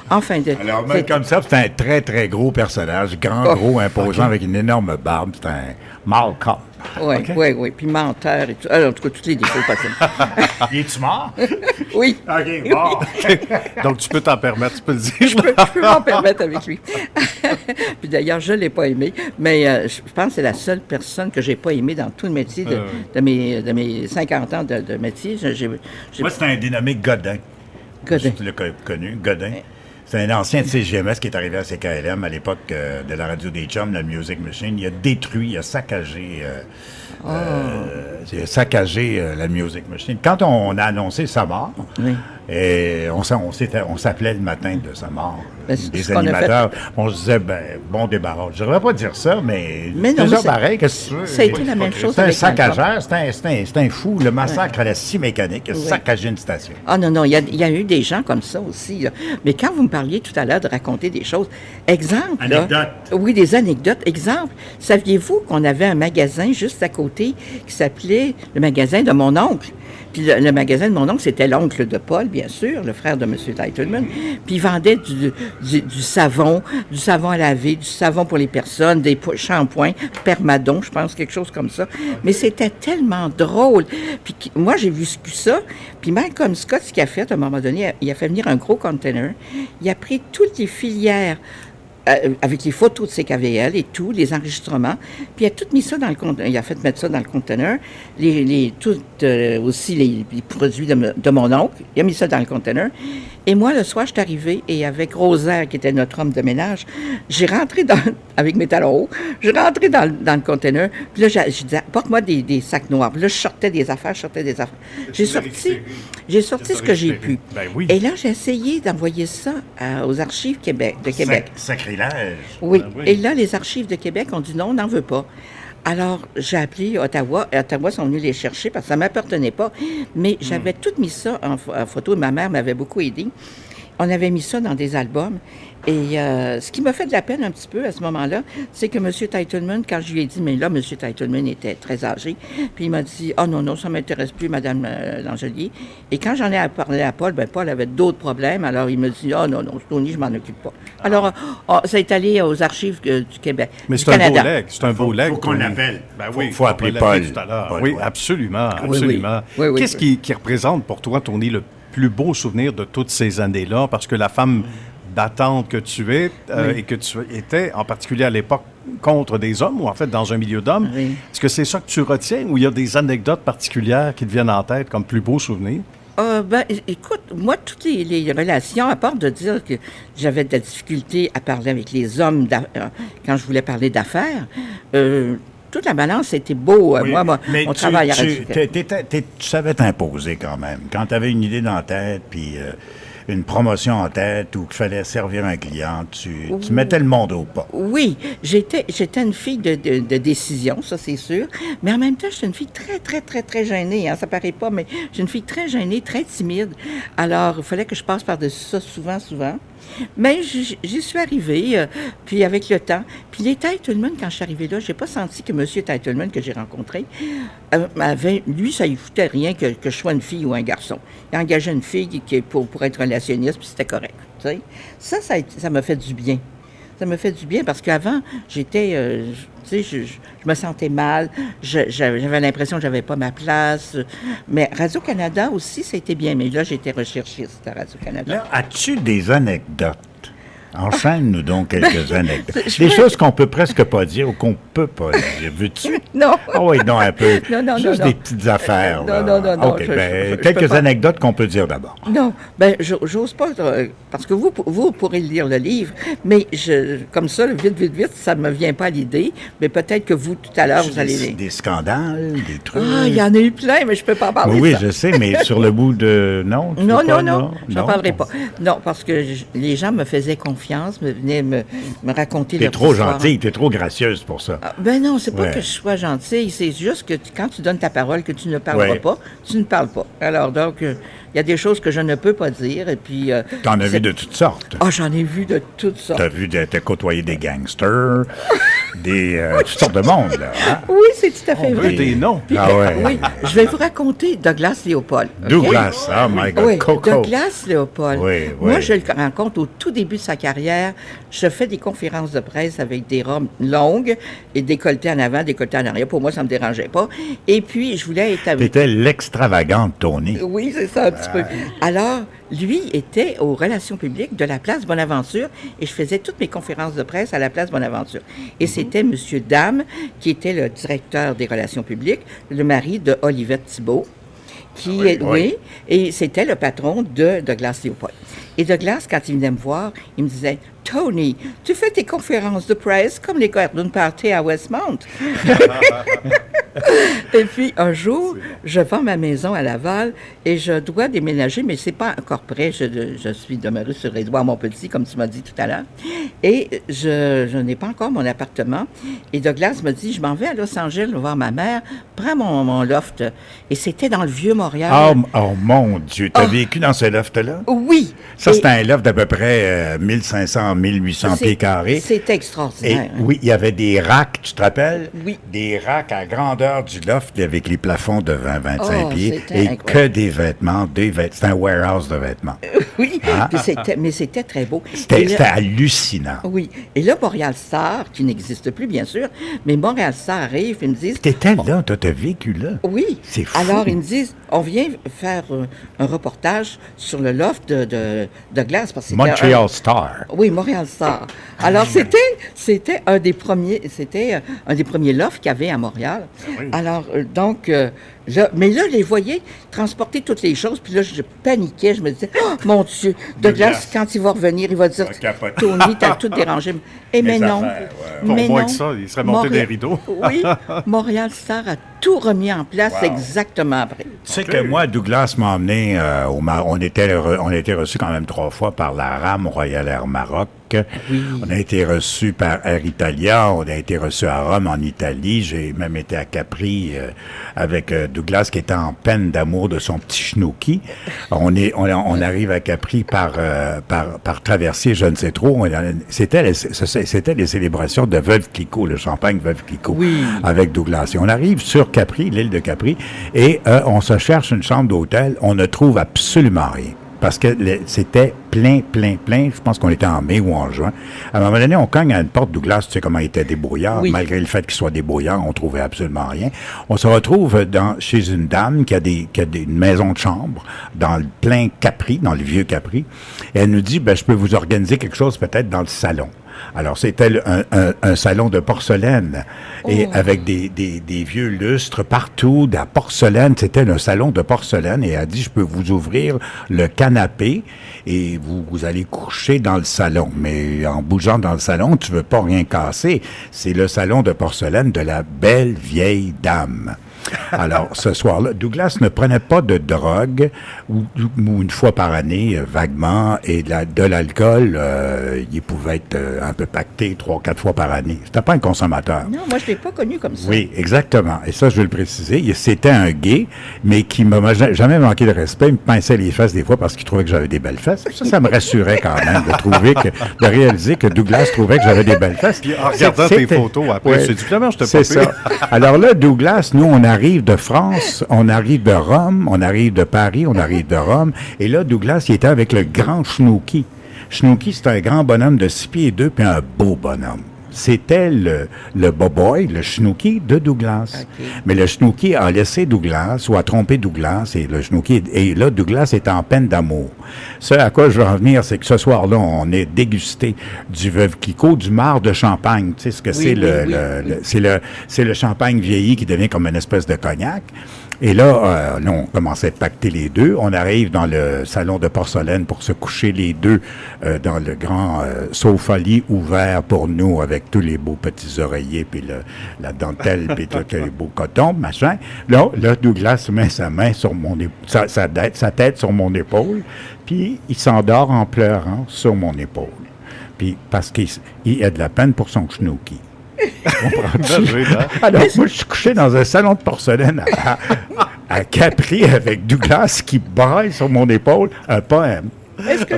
Enfin, alors, Malcolm Scott, c'est un très, très gros personnage, gros, imposant, avec une énorme barbe. C'est un Malcolm. Oui. Puis menteur et tout. Alors, en tout cas, tous les défauts possibles. Es-tu mort? Oui. OK, bon. Donc, tu peux t'en permettre, tu peux le dire. Je peux m'en permettre avec lui. Puis d'ailleurs, je ne l'ai pas aimé, mais je pense que c'est la seule personne que je n'ai pas aimé dans tout le métier de mes 50 ans de métier. Moi, c'est un dénommé Godin. Godin. Tu l'as connu, Godin. C'est un ancien de CGMS qui est arrivé à CKLM à l'époque de la radio des Chums, la Music Machine. Il a détruit, il a saccagé, la Music Machine. Quand on a annoncé sa mort, et on s'appelait le matin de sa mort, des animateurs, on se disait, bon débarras. Je ne devrais pas dire ça, mais non, c'est pareil. Qu'est-ce que tu veux? Ça a été la même chose. C'est un saccageur, c'est un fou. Le massacre à la scie mécanique, il a saccagé une station. Ah non, il y a eu des gens comme ça aussi. Là. Mais quand vous me parliez tout à l'heure de raconter des choses, exemple... Anecdotes. Oui, des anecdotes. Exemple, saviez-vous qu'on avait un magasin juste à côté qui s'appelait le magasin de mon oncle? Puis le magasin de mon oncle, c'était l'oncle de Paul, bien sûr, le frère de M. Teitelman. Puis il vendait du savon à laver, du savon pour les personnes, des shampoings, Permadon, je pense, quelque chose comme ça. Mais c'était tellement drôle. Puis moi, j'ai vu ça. Puis Malcolm Scott, ce qu'il a fait, à un moment donné, il a fait venir un gros container. Il a pris toutes les filières avec les photos de CKVL et tout, les enregistrements, puis il a tout mis ça dans le conteneur. Il a fait mettre ça dans le conteneur, aussi les produits de mon oncle, il a mis ça dans le conteneur. Et moi, le soir, je suis arrivée, et avec Rosaire, qui était notre homme de ménage, j'ai rentré avec mes talons hauts, j'ai rentré dans le conteneur, puis là, je disais, porte-moi des sacs noirs. Puis là, je sortais des affaires. J'ai sorti ce que j'ai pu. Ben oui. Et là, j'ai essayé d'envoyer ça aux archives de Québec. Sacrilège. Oui. Et là, les archives de Québec ont dit non, on n'en veut pas. Alors, j'ai appelé Ottawa. Et Ottawa sont venus les chercher parce que ça ne m'appartenait pas. Mais j'avais tout mis ça en photo. Ma mère m'avait beaucoup aidé. on avait mis ça dans des albums. Et ce qui m'a fait de la peine un petit peu à ce moment-là, c'est que M. Titleman, quand je lui ai dit, mais là, M. Titleman était très âgé, puis il m'a dit, « Ah non, ça ne m'intéresse plus, Mme Langelier. » Et quand j'en ai parlé à Paul, Paul avait d'autres problèmes, alors il me dit, « Ah non, Tony, je m'en occupe pas. » Alors, ça est allé aux archives du Québec, Mais du c'est Canada. un beau leg, c'est un beau leg. Faut qu'on l'appelle. Ben oui, faut appeler on va Paul. l'appeler tout à l'heure. Paul, Oui, ouais. absolument, Oui, absolument. oui. Oui, Qu'est-ce qui représente pour toi, Tony, le plus beau souvenir de toutes ces années-là? Parce que la femme battante que tu es et que tu étais, en particulier à l'époque, contre des hommes, ou en fait dans un milieu d'hommes, est-ce que c'est ça que tu retiens, ou il y a des anecdotes particulières qui te viennent en tête comme plus beau souvenir? Écoute, moi, toutes les relations, à part de dire que j'avais de la difficulté à parler avec les hommes quand je voulais parler d'affaires, toute la balance était beau. Oui, Moi, mais mon travail à tu savais t'imposer quand même. Quand tu avais une idée dans la tête, puis une promotion en tête, ou qu'il fallait servir un client, tu mettais le monde au pas. Oui, j'étais une fille de décision, ça c'est sûr, mais en même temps, j'étais une fille très, très, très, très gênée, hein, ça paraît pas, mais j'ai une fille très gênée, très timide. Alors, il fallait que je passe par-dessus ça souvent. Mais j'y suis arrivée, puis avec le temps. Puis les Titleman, quand je suis arrivée là, j'ai pas senti que M. Titleman, que j'ai rencontré, lui, ça lui foutait rien que je sois une fille ou un garçon. Il engageait une fille pour être relationniste, puis c'était correct. Tu sais. Ça m'a fait du bien. Ça me fait du bien parce qu'avant, j'étais, je me sentais mal, j'avais l'impression que j'avais pas ma place. Mais Radio-Canada aussi, ça a été bien. Mais là, j'étais recherchiste à Radio-Canada. Là, as-tu des anecdotes? Enchaîne-nous donc quelques anecdotes. Des choses qu'on peut presque pas dire ou qu'on peut pas dire. Veux-tu? Non. Ah oui, non, un peu. Juste non. des petites affaires. Non, là. non. OK, Je quelques peux pas. anecdotes qu'on peut dire d'abord. Non, j'ose pas, parce que vous pourrez lire le livre, mais comme ça, vite, ça me vient pas à l'idée, mais peut-être que vous, tout à l'heure, vous allez lire. Des scandales, des trucs. Ah, il y en a eu plein, mais je peux pas en parler. Oui, de ça. je sais, mais sur le bout de... Non, tu Non, veux pas, je n'en parlerai pas. Non, parce que les gens me faisaient confiance, venaient me raconter T'es leur trop histoire. gentille, t'es trop gracieuse pour ça. Non, c'est pas Ouais. que je sois gentille, c'est juste que quand tu donnes ta parole, que tu ne parleras Ouais. pas, tu ne parles pas. Alors donc, il y a des choses que je ne peux pas dire, et puis... T'en as vu de toutes sortes. Ah, j'en ai vu de toutes sortes. T'as côtoyé des gangsters, toutes sortes de monde, là. Hein? Oui, c'est tout à fait On vrai. veut des noms. Puis, Ah ouais. Oui, je vais vous raconter Douglas Léopold. OK? Douglas, oh my God, Oui, Coco. Douglas Léopold. Oui, Moi, oui. je le rencontre au tout début de sa carrière. Je fais des conférences de presse avec des robes longues et décolletées en avant, décolletées en arrière. Pour moi, ça ne me dérangeait pas. Et puis, je voulais être avec... T'étais l'extravagante Tony. Oui, c'est ça, un petit peu. Alors, lui était aux relations publiques de la place Bonaventure et je faisais toutes mes conférences de presse à la place Bonaventure. Et c'était M. Dame, qui était le directeur des relations publiques, le mari de Olivette Thibault, oui, et c'était le patron de Douglas Léopold. Et Douglas, quand il venait me voir, il me disait « Tony, tu fais tes conférences de presse comme les garden party à Westmount. » Et puis, un jour, je vends ma maison à Laval et je dois déménager, mais c'est pas encore prêt. Je suis demeurée sur Édouard Montpetit, comme tu m'as dit tout à l'heure. Et je n'ai pas encore mon appartement. Et Douglas me dit, je m'en vais à Los Angeles voir ma mère, prends mon loft. Et c'était dans le Vieux-Montréal. Oh mon Dieu, t'as vécu dans ce loft-là? Oui. Ça, c'était un loft d'à peu près 1500, 1800 pieds carrés. C'était Et extraordinaire. hein. oui, il y avait des racks, tu te rappelles? Oui. Des racks à grandeur du loft avec les plafonds de 20-25 Oh, pieds c'était et incroyable. que des vêtements, c'est un warehouse de vêtements. Oui, Ah. mais c'était très beau. Et C'était là- hallucinant. Oui. Et là, Montréal Star, qui n'existe plus, bien sûr, mais Montréal Star arrive et me disent... T'étais là, toi, t'as vécu là. Oui. C'est fou. Alors, ils me disent, on vient faire un reportage sur le loft de Glace. Parce que c'était Montreal Star. Oui, Montréal Star. Alors, c'était un des premiers lofts qu'il y avait à Montréal. Alors, donc, mais là, les voyais transporter toutes les choses, puis là, je paniquais, je me disais, oh, mon Dieu, Douglas, quand il va revenir, il va dire, capoter. Tony, t'as tout dérangé. Et mais Mes non. affaires, Pour Mais moins non. que ça, il serait monté des rideaux. Oui, Montréal Star a tout remis en place exactement après. Tu sais que moi, Douglas m'a emmené on était reçus quand même 3 fois par la RAM Royal Air Maroc. On a été reçus par Air Italia. On a été reçus à Rome, en Italie. J'ai même été à Capri avec Douglas qui était en peine d'amour de son petit Chnouki. On arrive à Capri par traversier, je ne sais trop. C'était les célébrations de Veuve Clicquot, le champagne Veuve Clicquot, avec Douglas. Et on arrive sur Capri, l'île de Capri, et on se cherche une chambre d'hôtel. On ne trouve absolument rien. Parce que c'était plein. Je pense qu'on était en mai ou en juin. À un moment donné, on cogne à une porte. Douglas, tu sais comment il était débrouillard. Oui. Malgré le fait qu'il soit débrouillard, on trouvait absolument rien. On se retrouve chez une dame qui a une maison de chambre dans le plein Capri, dans le vieux Capri. Et elle nous dit, je peux vous organiser quelque chose peut-être dans le salon. Alors, c'était un salon de porcelaine et avec des vieux lustres partout, de la porcelaine. C'était un salon de porcelaine et elle a dit, je peux vous ouvrir le canapé et vous allez coucher dans le salon. Mais en bougeant dans le salon, tu veux pas rien casser. C'est le salon de porcelaine de la belle vieille dame. Alors, ce soir-là, Douglas ne prenait pas de drogue ou une fois par année, vaguement, et de l'alcool, il pouvait être un peu pacté 3-4 fois par année. C'était pas un consommateur. Non, moi, je ne l'ai pas connu comme ça. Oui, exactement. Et ça, je veux le préciser. C'était un gay, mais qui m'a jamais manqué de respect. Il me pinçait les fesses des fois parce qu'il trouvait que j'avais des belles fesses. Ça me rassurait quand même de réaliser que Douglas trouvait que j'avais des belles fesses. Puis en regardant tes photos après, c'est finalement, je te c'est ça. Alors là, Douglas, nous, on arrive de France, on arrive de Rome, on arrive de Paris, on arrive de Rome. Et là, Douglas, il était avec le grand Chnouki. Chnouki, c'est un grand bonhomme de 6 pieds et 2, puis un beau bonhomme. C'était le boboy, le Chnouki de Douglas. Okay. Mais le Chnouki a laissé Douglas ou a trompé Douglas et là, Douglas est en peine d'amour. Ce à quoi je veux en venir, c'est que ce soir-là, on est dégusté du Veuve Clicquot, du marc de champagne. Tu sais ce que c'est c'est le champagne vieilli qui devient comme une espèce de cognac. Et là, on commençait à pacter les deux. On arrive dans le salon de porcelaine pour se coucher les deux dans le grand sofa-lit ouvert pour nous avec tous les beaux petits oreillers, puis la dentelle, puis tous les beaux cotons, machin. Là, Douglas met sa main sur mon sa tête sur mon épaule, puis il s'endort en pleurant sur mon épaule. Puis parce qu'il a de la peine pour son Chnouki. Alors, moi, je suis couché dans un salon de porcelaine à Capri avec Douglas qui braille sur mon épaule un poème. Est-ce que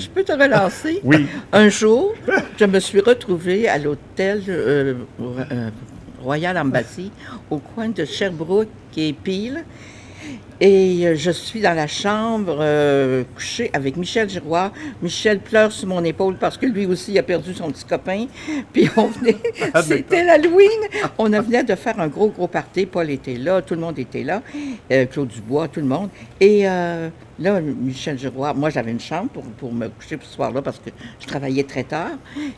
je peux te relancer? Oui. Un jour, je me suis retrouvée à l'hôtel Royal Embassy au coin de Sherbrooke et Peel. Et je suis dans la chambre couchée avec Michel Giroir. Michel pleure sur mon épaule parce que lui aussi a perdu son petit copain. Puis on venait, c'était l'Halloween. On venait de faire un gros party. Paul était là, tout le monde était là. Claude Dubois, tout le monde. Et là, Michel Giroir, moi j'avais une chambre pour me coucher ce soir-là parce que je travaillais très tard.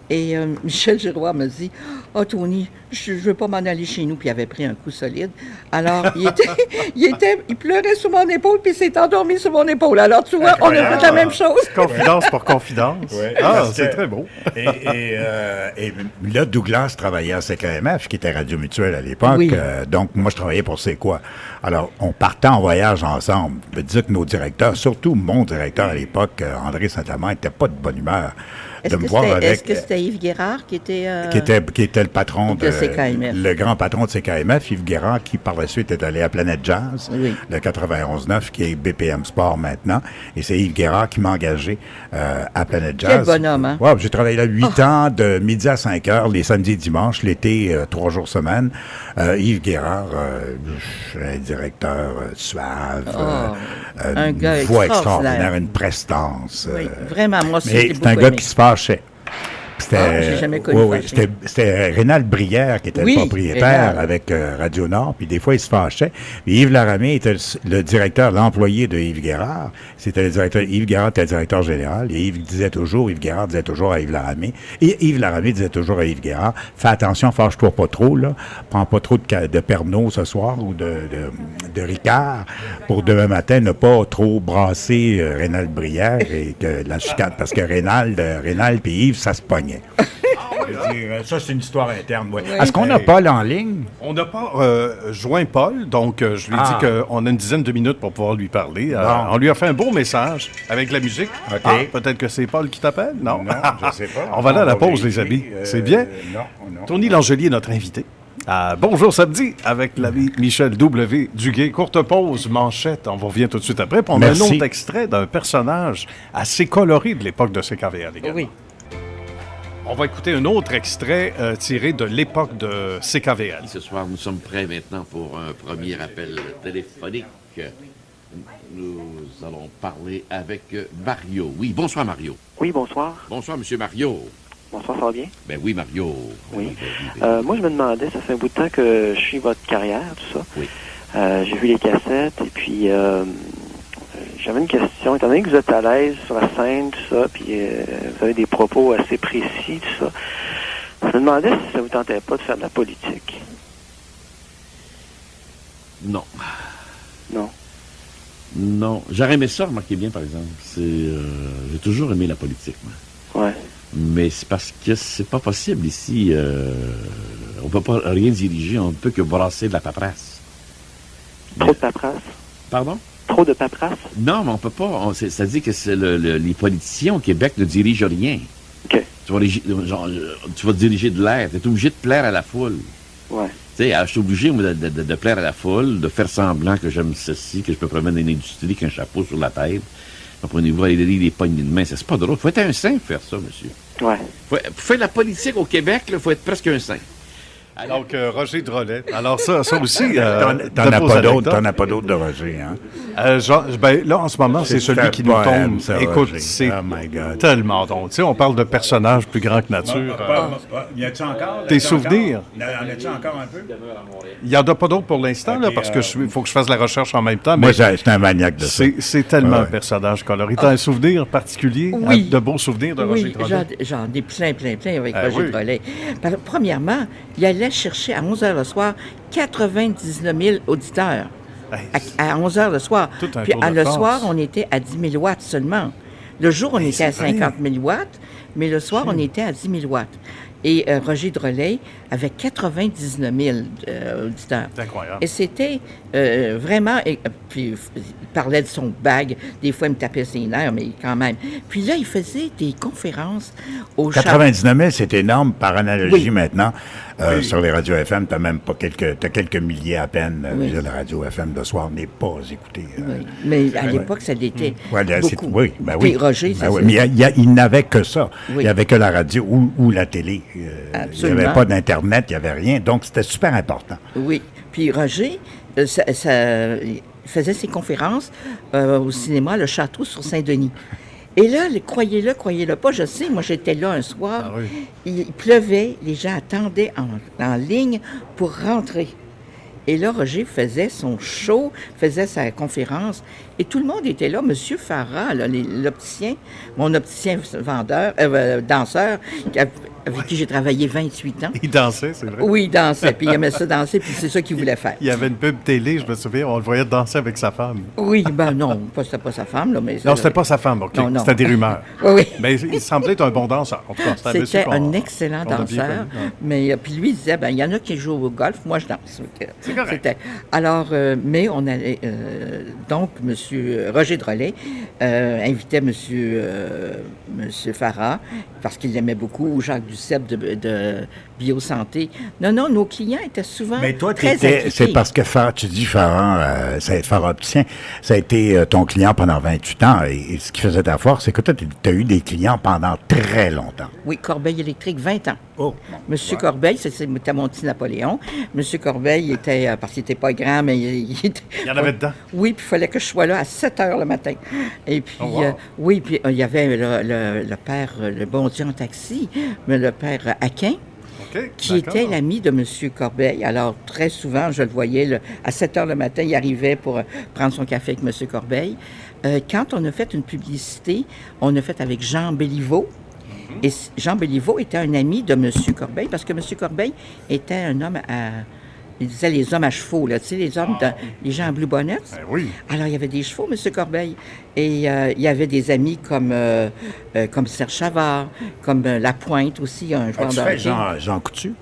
Et Michel Giroir me dit, « Oh Tony, je veux pas m'en aller chez nous. » Puis il avait pris un coup solide. Alors, il pleurait sur mon épaule, puis il s'est endormi sur mon épaule. Alors, tu vois, on a fait la même chose. Confidence pour confidence. Ouais, c'est très beau. Et là, Douglas travaillait à CKMF, qui était Radio Mutuelle à l'époque. Oui. Donc, moi, je travaillais pour C'est quoi. Alors, on partait en voyage ensemble. Je veux dire que nos directeurs, surtout mon directeur à l'époque, André Saint-Amand, n'était pas de bonne humeur. Est-ce que c'était Yves Guérard qui était... Qui était le patron de CKMF. Le grand patron de CKMF, Yves Guérard, qui par la suite est allé à Planète Jazz, le 91.9, qui est BPM Sport maintenant. Et c'est Yves Guérard qui m'a engagé à Planète Jazz. Quel bonhomme, hein? Ouais, j'ai travaillé là 8 ans, de midi à 5 heures, les samedis et dimanches, l'été, 3 jours semaine. Yves Guérard, un directeur suave, un gars voix extraordinaire, une prestance. Oui, vraiment, moi aussi, c'est un gars qui se fâchait. J'ai jamais connu c'était Rénal Brière qui était le propriétaire avec Radio Nord, puis des fois, il se fâchait. Puis Yves Laramé était le directeur, l'employé de Yves Guérard. C'était le directeur. Yves Guérard était le directeur général, et Yves Guérard disait toujours à Yves Laramé, et Yves Laramé disait toujours à Yves Guérard, fais attention, fâche-toi pas trop, là. Prends pas trop de Pernod ce soir, ou de Ricard, pour demain matin ne pas trop brasser Rénal Brière, et que la chicane, parce que Rénal puis Yves, ça se pognait. Ça, c'est une histoire interne. Oui. Est-ce qu'on a Paul en ligne? On n'a pas joint Paul, donc je lui ai dit qu'on a une dizaine de minutes pour pouvoir lui parler. On lui a fait un beau message avec la musique. Okay. Peut-être que c'est Paul qui t'appelle? Non, je ne sais pas. On va aller à la pause, les amis. C'est bien? Non. Tony Langelier est notre invité. Bonjour samedi avec l'ami Michel W. Duguay. Courte pause, manchette. On vous revient tout de suite après. Puis on a un autre extrait d'un personnage assez coloré de l'époque de CKVL également. Oui. On va écouter un autre extrait tiré de l'époque de CKVL. Ce soir, nous sommes prêts maintenant pour un premier appel téléphonique. Nous allons parler avec Mario. Oui, bonsoir Mario. Oui, bonsoir. Bonsoir, Monsieur Mario. Bonsoir, ça va bien? Ben oui, Mario. Oui. Moi, je me demandais, ça fait un bout de temps que je suis votre carrière, tout ça. Oui. J'ai vu les cassettes, et puis j'avais une question. Étant donné que vous êtes à l'aise sur la scène, tout ça, puis vous avez des propos assez précis, tout ça, je me demandais si ça vous tentait pas de faire de la politique. Non. Non. Non. J'aurais aimé ça, remarquez bien, par exemple. J'ai toujours aimé la politique, moi. Ouais. Mais c'est parce que c'est pas possible ici. On peut pas rien diriger, on ne peut que brasser de la paperasse. Trop de paperasse? Pardon? Trop de paperasse? Non, mais on peut pas. C'est-à-dire que les politiciens au Québec ne dirigent rien. OK. Tu vas diriger de l'air. Tu es obligé de plaire à la foule. Ouais. Tu sais, je suis obligé de plaire à la foule, de faire semblant que j'aime ceci, que je peux promener une industrie qu'un chapeau sur la tête. Comprenez-vous, aller lire des poignées de main, c'est pas drôle. Faut être un saint pour faire ça, monsieur. Ouais. Pour faire la politique au Québec, il faut être presque un saint. Donc, Roger Drolet. Alors, ça aussi... T'en as pas d'autres de Roger, hein? Là, en ce moment, c'est celui qui nous tombe. Écoute, c'est tellement drôle. Tu sais, on parle de personnages plus grands que nature. Y a-t-il encore? Tes souvenirs? Y en a-t-il encore un peu? Il n'y en a pas d'autres pour l'instant, là, parce que il faut que je fasse la recherche en même temps. Moi, c'est un maniaque de ça. C'est tellement un personnage coloré. T'as un souvenir particulier? Oui. De beaux souvenirs de Roger Drolet? Oui, j'en ai plein avec Roger Drolet. Premièrement, il allait chercher à 11h le soir 99 000 auditeurs. À 11h le soir. Puis le soir, on était à 10 000 watts seulement. Le jour, on était à 50 000 watts, mais le soir, on était à 10 000 watts. Et Roger Drolet avait 99 000 auditeurs. C'est incroyable. Et c'était vraiment... puis il parlait de son bag. Des fois, il me tapait ses nerfs, mais quand même. Puis là, il faisait des conférences au 99 000, c'est énorme par analogie maintenant. Sur les radios FM, tu as quelques milliers à peine. La radio FM de soir n'est pas écoutée. Mais à l'époque, ça l'était beaucoup. Oui. Puis Roger, mais il n'avait que ça. Il n'y avait que la radio ou la télé. Il n'y avait pas d'Internet, il n'y avait rien. Donc, c'était super important. Oui. Puis Roger, il faisait ses conférences au cinéma Le Château sur Saint-Denis. Et là, croyez-le pas, je sais, moi j'étais là un soir, il pleuvait, les gens attendaient en ligne pour rentrer. Et là, Roger faisait son show, faisait sa conférence, et tout le monde était là. Monsieur Farah, l'opticien, mon opticien danseur, avec qui j'ai travaillé 28 ans. Il dansait, c'est vrai? Oui, il dansait, puis il aimait ça danser, puis c'est ça qu'il voulait faire. Il y avait une pub télé, je me souviens, on le voyait danser avec sa femme. Oui, non, c'était pas sa femme, là, mais... Non, c'était pas sa femme, OK. Non. C'était des rumeurs. Oui. Mais il semblait être un bon danseur, en tout cas. C'était un excellent danseur, mais puis lui, il disait, il y en a qui jouent au golf, moi, je danse. C'est correct. Alors, mais on allait... donc, M. Roger Drolet invitait M. Farah, parce qu'il l'aimait beaucoup, ou Jacques Duceppe de Biosanté. Non, nos clients étaient souvent très impliqués. C'est parce que tu dis Farah, Farah Opticien, ça a été ton client pendant 28 ans. Et ce qui faisait ta force, c'est que tu as eu des clients pendant très longtemps. Oui, Corbeil électrique, 20 ans. Oh, Monsieur Corbeil, c'était mon petit Napoléon. Monsieur Corbeil était, parce qu'il n'était pas grand, mais il y en avait dedans. Oui, puis il fallait que je sois là à 7 heures le matin. Et puis, oui, puis il y avait le père, le bon Dieu en taxi, mais le père Aquin, qui était l'ami de M. Corbeil. Alors, très souvent, je le voyais, à 7 heures le matin, il arrivait pour prendre son café avec M. Corbeil. Quand on a fait une publicité, on a fait avec Jean Béliveau. Et Jean Béliveau était un ami de M. Corbeil, parce que M. Corbeil était un homme il disait les hommes à chevaux, là, tu sais, les gens en blue bonnet. Oui. Alors, il y avait des chevaux, M. Corbeil. Et il y avait des amis comme Serge Chavard, comme Lapointe aussi, un joueur de hockey. Jean Coutu?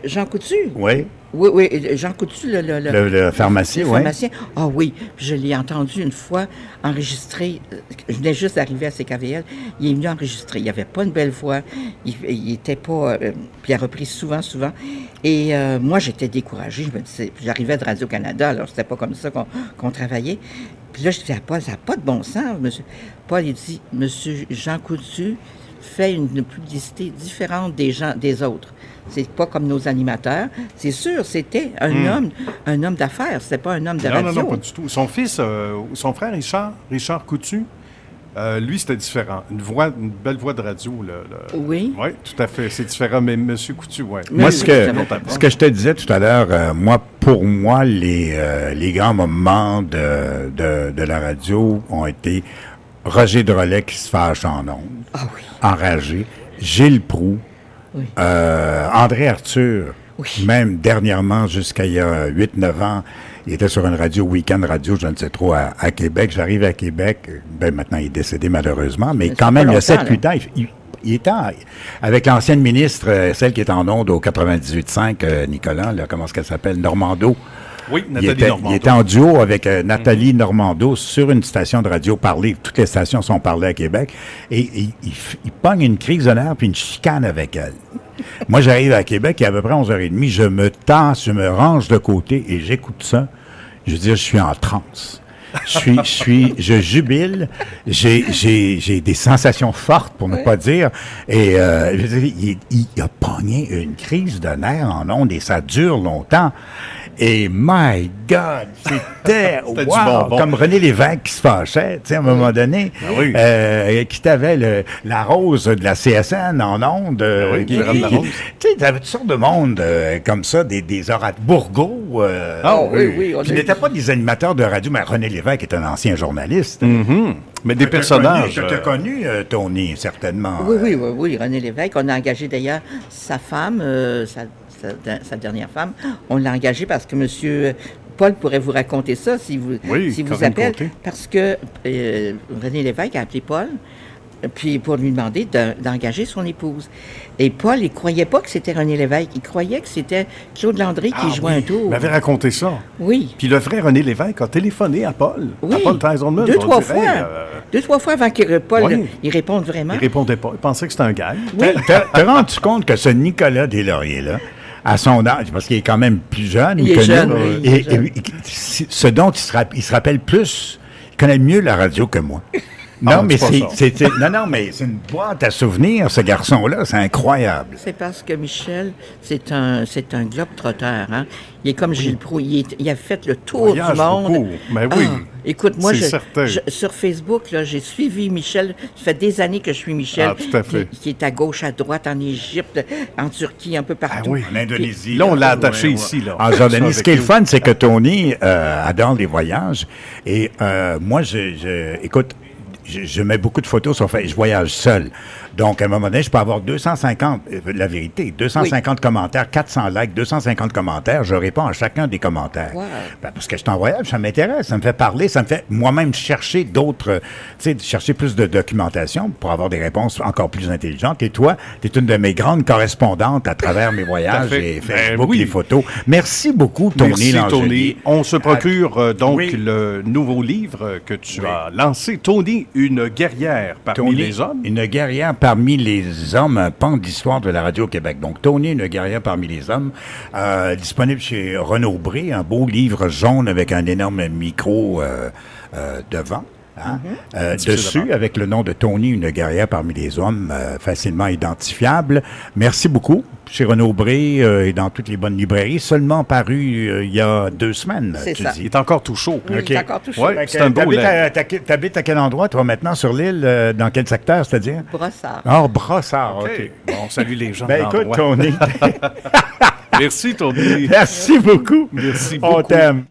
Jean Coutu? Oui. Oui, Jean Coutu, le pharmacien, oui. Pharmacien. Ah oui, je l'ai entendu une fois enregistrer. Je venais juste d'arriver à CKVL. Il est venu enregistrer. Il n'avait pas une belle voix. Il était pas... puis il a repris souvent. Et moi, j'étais découragée. Je me disais, j'arrivais de Radio-Canada, alors c'était pas comme ça qu'on travaillait. Puis là, je disais à Paul, ça n'a pas de bon sens, monsieur. Paul, il dit, monsieur Jean Coutu fait une publicité différente des autres. C'est pas comme nos animateurs. C'est sûr, c'était un homme d'affaires. C'était pas un homme de radio. Non, pas du tout. Son fils, son frère Richard Coutu, lui, c'était différent. Une belle voix de radio. Oui. Oui, tout à fait. C'est différent, mais M. Coutu, oui. Moi, ce que je te disais tout à l'heure, pour moi, les grands moments de la radio ont été Roger Drolet qui se fâche en ondes, enragé, Gilles Proulx, oui. André Arthur, oui. Même dernièrement, jusqu'à il y a 8-9 ans, il était sur une radio, Week-end Radio, je ne sais trop, à Québec. J'arrive à Québec, maintenant il est décédé malheureusement, mais quand même, il y a 7-8 ans, il était avec l'ancienne ministre, celle qui est en onde au 98.5, Nicolas, là, comment est-ce qu'elle s'appelle, Normando. Oui, Nathalie Normando. Il était en duo avec Nathalie Normando sur une station de radio parlée. Toutes les stations sont parlées à Québec. Et il pogne une crise de nerfs puis une chicane avec elle. Moi, j'arrive à Québec, il est à peu près 11h30. Je me tasse, je me range de côté et j'écoute ça. Je veux dire, je suis en transe. Je jubile. J'ai des sensations fortes, pour ne pas dire. Et je veux dire, il a pogné une crise de nerfs en ondes et ça dure longtemps. Et my God, c'était wow, comme René Lévesque qui se fâchait, tu sais, à un moment donné, qui t'avait la rose de la CSN en ondes. Tu sais, t'avais toutes sortes de monde comme ça, des orateurs, Bourgault. oui. Qui n'étaient pas des animateurs de radio, mais René Lévesque est un ancien journaliste. Mm-hmm. Mais des personnages. Tu as connu, Tony, certainement. Oui, René Lévesque. On a engagé d'ailleurs sa femme, sa dernière femme, on l'a engagée parce que M. Paul pourrait vous raconter ça si vous appelle. Parce que René Lévesque a appelé Paul puis pour lui demander d'engager son épouse. Et Paul, il ne croyait pas que c'était René Lévesque. Il croyait que c'était Claude Landry qui jouait un tour. Il m'avait raconté ça. Oui. Puis le vrai René Lévesque a téléphoné à Paul. Oui. À Paul Treisenman. 2-3 fois. 2-trois fois avant que Paul il réponde vraiment. Il répondait pas. Il pensait que c'était un gars. Oui. T'as rendu compte que ce Nicolas Deslauriers-là, à son âge, parce qu'il est quand même plus jeune, il est jeune, et ce dont il se rappelle plus, il connaît mieux la radio que moi. Non, mais c'est une boîte à souvenirs, ce garçon-là, c'est incroyable. C'est parce que Michel, c'est un globe-trotteur, hein. Il est comme Gilles Proulx, il a fait le tour du monde. Beaucoup. Mais oui. Écoute, moi, sur Facebook, là, j'ai suivi Michel. Ça fait des années que je suis Michel. Tout à fait. Qui est à gauche, à droite, en Égypte, en Turquie, un peu partout. En Indonésie. Là, on l'a attaché ici. Là. En Jordanie. Ce qui est le fun, c'est que Tony adore les voyages. Et moi, écoute, je mets beaucoup de photos sur Facebook. Je voyage seul. Donc, à un moment donné, je peux avoir 250, la vérité, 250 commentaires, 400 likes, 250 commentaires. Je réponds à chacun des commentaires. Wow. Parce que je suis en voyage, ça m'intéresse, ça me fait parler, ça me fait moi-même chercher d'autres, chercher plus de documentation pour avoir des réponses encore plus intelligentes. Et toi, tu es une de mes grandes correspondantes à travers mes voyages et Facebook, les photos. Merci beaucoup, Tony. Merci, Tony. On se procure le nouveau livre que tu as lancé, Tony, une guerrière parmi les hommes. Une guerrière parmi les hommes, un pan d'histoire de la radio au Québec. Donc, Tony, une guerrière parmi les hommes, disponible chez Renaud Bré, un beau livre jaune avec un énorme micro devant. Dessus, avec le nom de Tony, une guerrière parmi les hommes, facilement identifiable. Merci beaucoup. Chez Renaud Bré et dans toutes les bonnes librairies, seulement paru il y a 2 semaines. C'est ça. Il est encore tout chaud. Oui, il est encore tout chaud. Ouais, c'est un beau lait. T'habites à quel endroit, toi, maintenant, sur l'île? Dans quel secteur, c'est-à-dire? Brossard. Ah, Brossard, OK. Bon, on salue les gens de écoute, l'endroit. Tony. Merci, Tony. Merci beaucoup. Merci beaucoup. On t'aime.